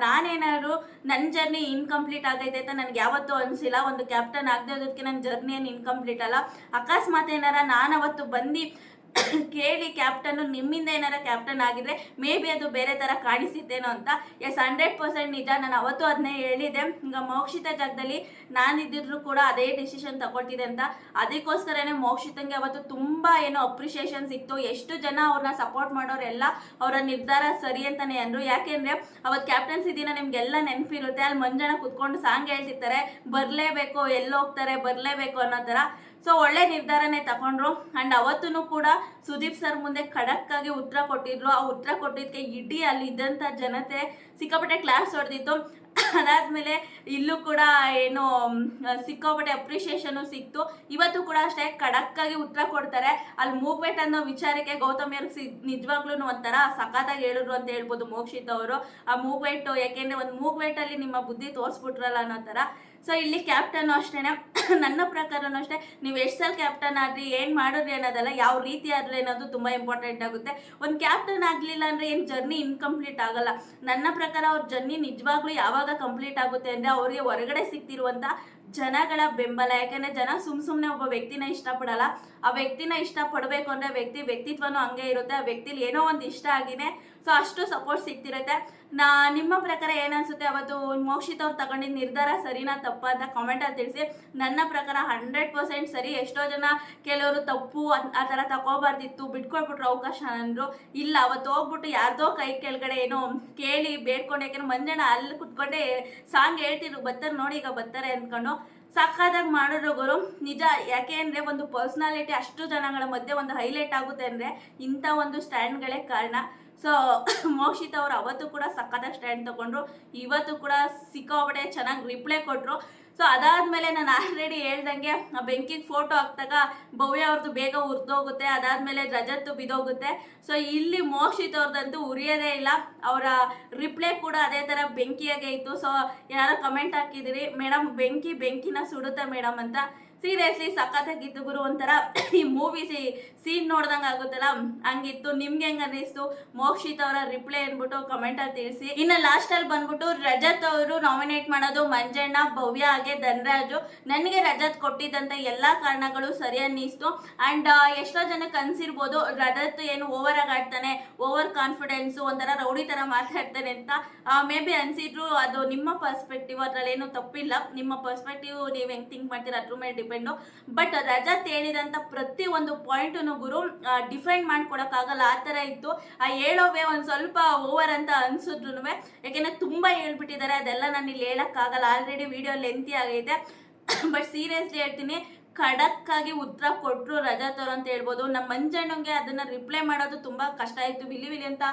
ನಾನೇನಾದ್ರು ನನ್ನ ಜರ್ನಿ ಇನ್ಕಂಪ್ಲೀಟ್ ಆಗೈತೆ ಅಂತ ನನಗೆ ಯಾವತ್ತೂ ಅನಿಸಿಲ್ಲ. ಒಂದು ಕ್ಯಾಪ್ಟನ್ ಆಗದೆ ಇರೋದಕ್ಕೆ ನನ್ನ ಜರ್ನಿ ಏನು ಇನ್ಕಂಪ್ಲೀಟ್ ಅಲ್ಲ. ಅಕಸ್ಮಾತ್ ಏನಾರ ನಾನು ಅವತ್ತು ಬಂದು ಕೇಳಿ ಕ್ಯಾಪ್ಟನ್ ನಿಮ್ಮಿಂದ ಏನಾರ ಕ್ಯಾಪ್ಟನ್ ಆಗಿದ್ರೆ ಮೇ ಬಿ ಅದು ಬೇರೆ ತರ ಕಾಣಿಸಿದ್ದೇನೋ ಅಂತ. ಎಸ್ 100% ನಿಜ, ನಾನು ಅವತ್ತು ಅದನ್ನೇ ಹೇಳಿದೆ. ಈಗ ಮೋಕ್ಷಿತ ಜಾಗದಲ್ಲಿ ನಾನಿದ್ದಿದ್ರು ಕೂಡ ಅದೇ ಡಿಸಿಷನ್ ತಗೊಳ್ತಿದೆ ಅಂತ. ಅದಕ್ಕೋಸ್ಕರನೇ ಮೋಕ್ಷಿತಂಗೆ ಅವತ್ತು ತುಂಬಾ ಏನೋ ಅಪ್ರಿಷಿಯೇಷನ್ ಸಿಕ್ತು. ಎಷ್ಟು ಜನ ಅವ್ರನ್ನ ಸಪೋರ್ಟ್ ಮಾಡೋರೆಲ್ಲ ಅವರ ನಿರ್ಧಾರ ಸರಿ ಅಂತಾನೆ ಅಂದ್ರು. ಯಾಕೆಂದ್ರೆ ಅವತ್ತು ಕ್ಯಾಪ್ಟನ್ಸಿ ದಿನ ನಿಮ್ಗೆಲ್ಲ ನೆನಪಿರುತ್ತೆ, ಅಲ್ಲಿ ಮಂಜಣ್ಣ ಕುತ್ಕೊಂಡು ಸಾಂಗ್ ಹೇಳ್ತಿರ್ತಾರೆ, ಬರ್ಲೇಬೇಕು ಎಲ್ಲೋಗ್ತಾರೆ ಬರ್ಲೇಬೇಕು ಅನ್ನೋ ತರ. ಸೊ ಒಳ್ಳೆ ನಿರ್ಧಾರನೇ ತಗೊಂಡ್ರು. ಅಂಡ್ ಅವತ್ತೂ ಕೂಡ ಸುದೀಪ್ ಸರ್ ಮುಂದೆ ಖಡಕ್ ಆಗಿ ಉತ್ತರ ಕೊಟ್ಟಿದ್ರು. ಆ ಉತ್ತರ ಕೊಟ್ಟಿದ್ದಕ್ಕೆ ಇಡೀ ಅಲ್ಲಿ ಇದ್ದಂಥ ಜನತೆ ಸಿಕ್ಕಾಪಟ್ಟೆ ಕ್ಲಾಸ್ ಹೊಡೆದಿತ್ತು. ಅದಾದ್ಮೇಲೆ ಇಲ್ಲೂ ಕೂಡ ಏನು ಸಿಕ್ಕಾಪಟ್ಟೆ ಅಪ್ರಿಷಿಯೇಷನ್ ಸಿಕ್ತು. ಇವತ್ತು ಕೂಡ ಅಷ್ಟೇ ಖಡಕ್ ಆಗಿ ಉತ್ತರ ಕೊಡ್ತಾರೆ. ಅಲ್ಲಿ ಮೂವ್ಮೆಂಟ್ ಅನ್ನೋ ವಿಚಾರಕ್ಕೆ ಗೌತಮಿ ಅವ್ರಿಗೆ ನಿಜವಾಗ್ಲೂ ಒಂಥರ ಸಖತ್ತಾಗಿ ಹೇಳಿದ್ರು ಅಂತ ಹೇಳ್ಬೋದು ಮೋಕ್ಷಿತ್ ಅವರು. ಆ ಮೂವ್ಮೆಂಟ್ ಯಾಕೆಂದ್ರೆ ಒಂದು ಮೂವ್ಮೆಂಟ್ ಅಲ್ಲಿ ನಿಮ್ಮ ಬುದ್ಧಿ ತೋರಿಸ್ಬಿಟ್ರಲ್ಲ ಅನ್ನೋ ತರ. ಸೊ ಇಲ್ಲಿ ಕ್ಯಾಪ್ಟನ್ ಅಷ್ಟೇನೆ, ನನ್ನ ಪ್ರಕಾರನೂ ಅಷ್ಟೇ, ನೀವು ಎಷ್ಟು ಸಲ ಕ್ಯಾಪ್ಟನ್ ಆದ್ರಿ ಏನು ಮಾಡಿದ್ರಿ ಅನ್ನೋದಲ್ಲ, ಯಾವ ರೀತಿ ಆದ್ರೆ ಅನ್ನೋದು ತುಂಬ ಇಂಪಾರ್ಟೆಂಟ್ ಆಗುತ್ತೆ. ಒಂದು ಕ್ಯಾಪ್ಟನ್ ಆಗಲಿಲ್ಲ ಅಂದರೆ ಏನು ಜರ್ನಿ ಇನ್ಕಂಪ್ಲೀಟ್ ಆಗಲ್ಲ. ನನ್ನ ಪ್ರಕಾರ ಅವ್ರ ಜರ್ನಿ ನಿಜವಾಗ್ಲೂ ಯಾವಾಗ ಕಂಪ್ಲೀಟ್ ಆಗುತ್ತೆ ಅಂದರೆ ಅವರಿಗೆ ಹೊರಗಡೆ ಸಿಗ್ತಿರುವಂಥ ಜನಗಳ ಬೆಂಬಲ. ಯಾಕಂದರೆ ಜನ ಸುಮ್ಮನೆ ಒಬ್ಬ ವ್ಯಕ್ತಿನ ಇಷ್ಟಪಡಲ್ಲ. ಆ ವ್ಯಕ್ತಿನ ಇಷ್ಟಪಡಬೇಕು ಅಂದರೆ ವ್ಯಕ್ತಿತ್ವನೂ ಹಂಗೆ ಇರುತ್ತೆ. ಆ ವ್ಯಕ್ತಿಲಿ ಏನೋ ಒಂದು ಇಷ್ಟ ಆಗಿದೆ, ಸೊ ಅಷ್ಟು ಸಪೋರ್ಟ್ ಸಿಗ್ತಿರುತ್ತೆ. ನಿಮ್ಮ ಪ್ರಕಾರ ಏನನ್ಸುತ್ತೆ, ಅವತ್ತು ಮೋಕ್ಷಿತ್ ಅವ್ರು ತಗೊಂಡಿದ್ದ ನಿರ್ಧಾರ ಸರಿನಾ ತಪ್ಪ ಅಂತ ಕಾಮೆಂಟಲ್ಲಿ ತಿಳಿಸಿ. ನನ್ನ ಪ್ರಕಾರ 100% ಸರಿ. ಎಷ್ಟೋ ಜನ ಕೆಲವರು ತಪ್ಪು ಆ ಥರ ತಗೋಬಾರ್ದಿತ್ತು, ಬಿಟ್ಕೊಳ್ಬಿಟ್ರು ಅವಕಾಶ ಅಂದರು. ಇಲ್ಲ, ಅವತ್ತು ಹೋಗ್ಬಿಟ್ಟು ಯಾರ್ದೋ ಕೈ ಕೆಳಗಡೆ ಏನೋ ಕೇಳಿ ಬೇಡ್ಕೊಂಡು, ಯಾಕೆಂದ್ರೆ ಮಂಜಣ್ಣ ಅಲ್ಲಿ ಕುತ್ಕೊಂಡೆ ಸಾಂಗ್ ಹೇಳ್ತಿದ್ರು, ಬರ್ತಾರೆ ನೋಡಿ ಈಗ ಬರ್ತಾರೆ ಅಂದ್ಕೊಂಡು ಸಕ್ಕದಾಗಿ ಮಾಡಿದ್ರು ಗುರು ನಿಜ. ಯಾಕೆ ಅಂದರೆ ಒಂದು ಪರ್ಸ್ನಾಲಿಟಿ ಅಷ್ಟು ಜನಗಳ ಮಧ್ಯೆ ಒಂದು ಹೈಲೈಟ್ ಆಗುತ್ತೆ ಅಂದರೆ ಇಂಥ ಒಂದು ಸ್ಟ್ಯಾಂಡ್ಗಳೇ ಕಾರಣ. ಸೊ ಮೋಕ್ಷಿತ್ ಅವರು ಅವತ್ತು ಕೂಡ ಸಕ್ಕತ್ತಾಗಿ ಸ್ಟ್ಯಾಂಡ್ ತಗೊಂಡ್ರು, ಇವತ್ತು ಕೂಡ ಸಿಕ್ಕಾಪಟ್ಟೆ ಚೆನ್ನಾಗಿ ರಿಪ್ಲೈ ಕೊಟ್ಟರು. ಸೊ ಅದಾದಮೇಲೆ ನಾನು ಆಲ್ರೆಡಿ ಹೇಳ್ದಂಗೆ ಬೆಂಕಿಗೆ ಫೋಟೋ ಹಾಕ್ದಾಗ ಭವ್ಯ ಅವ್ರದ್ದು ಬೇಗ ಉರಿದೋಗುತ್ತೆ, ಅದಾದಮೇಲೆ ರಜತ್ತು ಬಿದೋಗುತ್ತೆ. ಸೊ ಇಲ್ಲಿ ಮೋಕ್ಷಿತ್ ಅವ್ರದ್ದಂತೂ ಉರಿಯೋದೇ ಇಲ್ಲ. ಅವರ ರಿಪ್ಲೈ ಕೂಡ ಅದೇ ಥರ ಬೆಂಕಿಯಾಗೆ ಇತ್ತು. ಸೊ ಯಾರೋ ಕಮೆಂಟ್ ಹಾಕಿದಿರಿ, ಮೇಡಮ್ ಬೆಂಕಿನ ಸುಡುತ್ತಾ ಮೇಡಮ್ ಅಂತ. ಸೀರಿಯಸ್ಲಿ ಸಖತ್ತಾಗಿತ್ತು ಗುರು. ಒಂಥರ ಈ ಮೂವಿ ಸೀನ್ ನೋಡ್ದಂಗೆ ಆಗುತ್ತಲ್ಲ ಹಂಗಿತ್ತು. ನಿಮ್ಗೆ ಹೆಂಗೆ ಅನ್ನಿಸ್ತು ಮೋಕ್ಷಿತ್ ಅವರ ರಿಪ್ಲೈ ಅಂದ್ಬಿಟ್ಟು ಕಮೆಂಟಲ್ಲಿ ತಿಳಿಸಿ. ಇನ್ನು ಲಾಸ್ಟಲ್ಲಿ ಬಂದ್ಬಿಟ್ಟು ರಜತ್ ಅವರು ನಾಮಿನೇಟ್ ಮಾಡೋದು ಮಂಜಣ್ಣ, ಭವ್ಯ ಹಾಗೆ ಧನರಾಜು. ನನಗೆ ರಜತ್ ಕೊಟ್ಟಿದ್ದಂಥ ಎಲ್ಲ ಕಾರಣಗಳು ಸರಿ ಅನ್ನಿಸ್ತು. ಆ್ಯಂಡ್ ಎಷ್ಟೋ ಜನಕ್ಕೆ ಅನ್ಸಿರ್ಬೋದು ರಜತ್ ಏನು ಓವರ್ ಆಗಿ ಆಡ್ತಾನೆ, ಓವರ್ ಕಾನ್ಫಿಡೆನ್ಸು, ಒಂಥರ ರೌಡಿ ಥರ ಮಾತಾಡ್ತಾನೆ ಅಂತ ಮೇ ಬಿ ಅನ್ಸಿದ್ರು. ಅದು ನಿಮ್ಮ ಪರ್ಸ್ಪೆಕ್ಟಿವ್, ಅದರಲ್ಲಿ ಏನು ತಪ್ಪಿಲ್ಲ. ನಿಮ್ಮ ಪರ್ಸ್ಪೆಕ್ಟಿವ್ ನೀವು ಹೆಂಗೆ ಥಿಂಕ್ ಮಾಡ್ತೀರ ಅದ್ರ ಮೇಲೆ ಡಿಪೆಂಡು. ಬಟ್ ರಜತ್ ಹೇಳಿದಂಥ ಪ್ರತಿ ಒಂದು ಪಾಯಿಂಟನ್ನು ಗುರು ಡಿಫೈನ್ ಮಾಡ್ಕೊಡಕ್ಕಾಗಲ್ಲ, ಆ ಥರ ಇತ್ತು. ಆ ಹೇಳೋವೇ ಒಂದು ಸ್ವಲ್ಪ ಓವರ್ ಅಂತ ಅನ್ಸಿದ್ರು. ಯಾಕೆಂದರೆ ತುಂಬ ಹೇಳ್ಬಿಟ್ಟಿದ್ದಾರೆ, ಅದೆಲ್ಲ ನಾನು ಇಲ್ಲಿ ಹೇಳೋಕ್ಕಾಗಲ್ಲ, ಆಲ್ರೆಡಿ ವಿಡಿಯೋ ಲೆಂತಿ ಆಗೈತೆ. ಬಟ್ ಸೀರಿಯಸ್ಲಿ ಹೇಳ್ತೀನಿ, ಖಡಕ್ ಆಗಿ ಉತ್ತರ ಕೊಟ್ಟರು ರಜತ್ ಅವರು ಅಂತ ಹೇಳ್ಬೋದು. ನಮ್ಮ ಮಂಜಣ್ಣಂಗೆ ಅದನ್ನ ರಿಪ್ಲೈ ಮಾಡೋದು ತುಂಬಾ ಕಷ್ಟ ಆಯಿತು. ವಿಲಿ ಅಂತ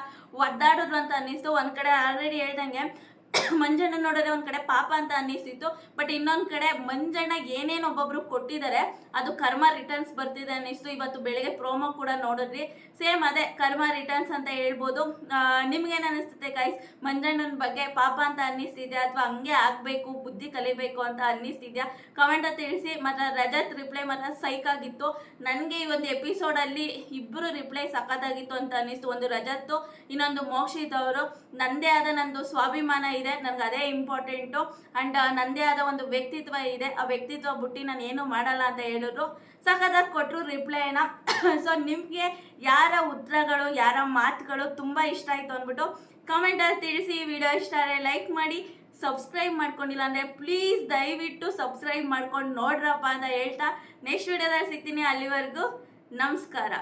ಒದ್ದಾಡಿದ್ರು ಅಂತ ಅನ್ನಿಸ್ತು. ಒಂದ್ ಕಡೆ ಆಲ್ರೆಡಿ ಹೇಳ್ದಂಗೆ ಮಂಜಣ್ಣ ನೋಡಿದ್ರೆ ಒಂದ್ ಕಡೆ ಪಾಪ ಅಂತ ಅನ್ನಿಸ್ತಿತ್ತು. ಬಟ್ ಇನ್ನೊಂದ್ ಕಡೆ ಮಂಜಣ್ಣ ಏನೇನು ಒಬ್ಬೊಬ್ರು ಕೊಟ್ಟಿದ್ದಾರೆ ಅದು ಕರ್ಮ ರಿಟರ್ನ್ಸ್ ಬರ್ತಿದೆ ಅನ್ನಿಸ್ತು. ಇವತ್ತು ಬೆಳಿಗ್ಗೆ ಪ್ರೋಮೋ ಕೂಡ ನೋಡಿದ್ರಿ, ಸೇಮ್ ಅದೇ ಕರ್ಮ ರಿಟರ್ನ್ಸ್ ಅಂತ ಹೇಳ್ಬೋದು. ನಿಮ್ಗೇನು ಅನ್ನಿಸ್ತದೆ ಗೈಸ್? ಮಂಜಣ್ಣನ ಬಗ್ಗೆ ಪಾಪ ಅಂತ ಅನ್ನಿಸ್ತಿದ್ಯಾ ಅಥವಾ ಹಂಗೆ ಆಗ್ಬೇಕು, ಬುದ್ಧಿ ಕಲಿಬೇಕು ಅಂತ ಅನ್ನಿಸ್ತಿದ್ಯಾ? ಕಮೆಂಟ್ ತಿಳಿಸಿ. ಮತ್ತೆ ರಜತ್ ರಿಪ್ಲೈ ಮಾತ್ರ ಸೈಕ್ ಆಗಿತ್ತು. ನನಗೆ ಈ ಒಂದು ಎಪಿಸೋಡಲ್ಲಿ ಇಬ್ಬರು ರಿಪ್ಲೈ ಸಖತ್ತಾಗಿತ್ತು ಅಂತ ಅನ್ನಿಸ್ತು. ಒಂದು ರಜತ್ತು, ಇನ್ನೊಂದು ಮೋಕ್ಷಿತ್ ಅವರು. ನಂದೇ ಆದ ನಂದು ಸ್ವಾಭಿಮಾನ ಇದೆ, ನನಗೆ ಅದೇ ಇಂಪಾರ್ಟೆಂಟು. ಅಂಡ್ ನಂದೇ ಆದ ಒಂದು ವ್ಯಕ್ತಿತ್ವ ಇದೆ, ಆ ವ್ಯಕ್ತಿತ್ವ ಬಿಟ್ಟು ನಾನು ಏನು ಮಾಡಲ್ಲ ಅಂತ ಹೇಳಿದ್ರು. ಸಖತ್ತಾಗಿ ಕೊಟ್ಟರು ರಿಪ್ಲೈನ. ಸೊ ನಿಮಗೆ ಯಾರ ಉತ್ತರಗಳು ಯಾರ ಮಾತುಗಳು ತುಂಬ ಇಷ್ಟ ಆಯಿತು ಅಂದ್ಬಿಟ್ಟು ಕಮೆಂಟಲ್ಲಿ ತಿಳಿಸಿ. ವಿಡಿಯೋ ಇಷ್ಟ ಆದರೆ ಲೈಕ್ ಮಾಡಿ, ಸಬ್ಸ್ಕ್ರೈಬ್ ಮಾಡ್ಕೊಂಡಿಲ್ಲ ಅಂದರೆ ಪ್ಲೀಸ್ ದಯವಿಟ್ಟು ಸಬ್ಸ್ಕ್ರೈಬ್ ಮಾಡ್ಕೊಂಡು ನೋಡ್ರಪ್ಪ ಅಂತ ಹೇಳ್ತಾ ನೆಕ್ಸ್ಟ್ ವಿಡಿಯೋದಲ್ಲಿ ಸಿಗ್ತೀನಿ. ಅಲ್ಲಿವರೆಗೂ ನಮಸ್ಕಾರ.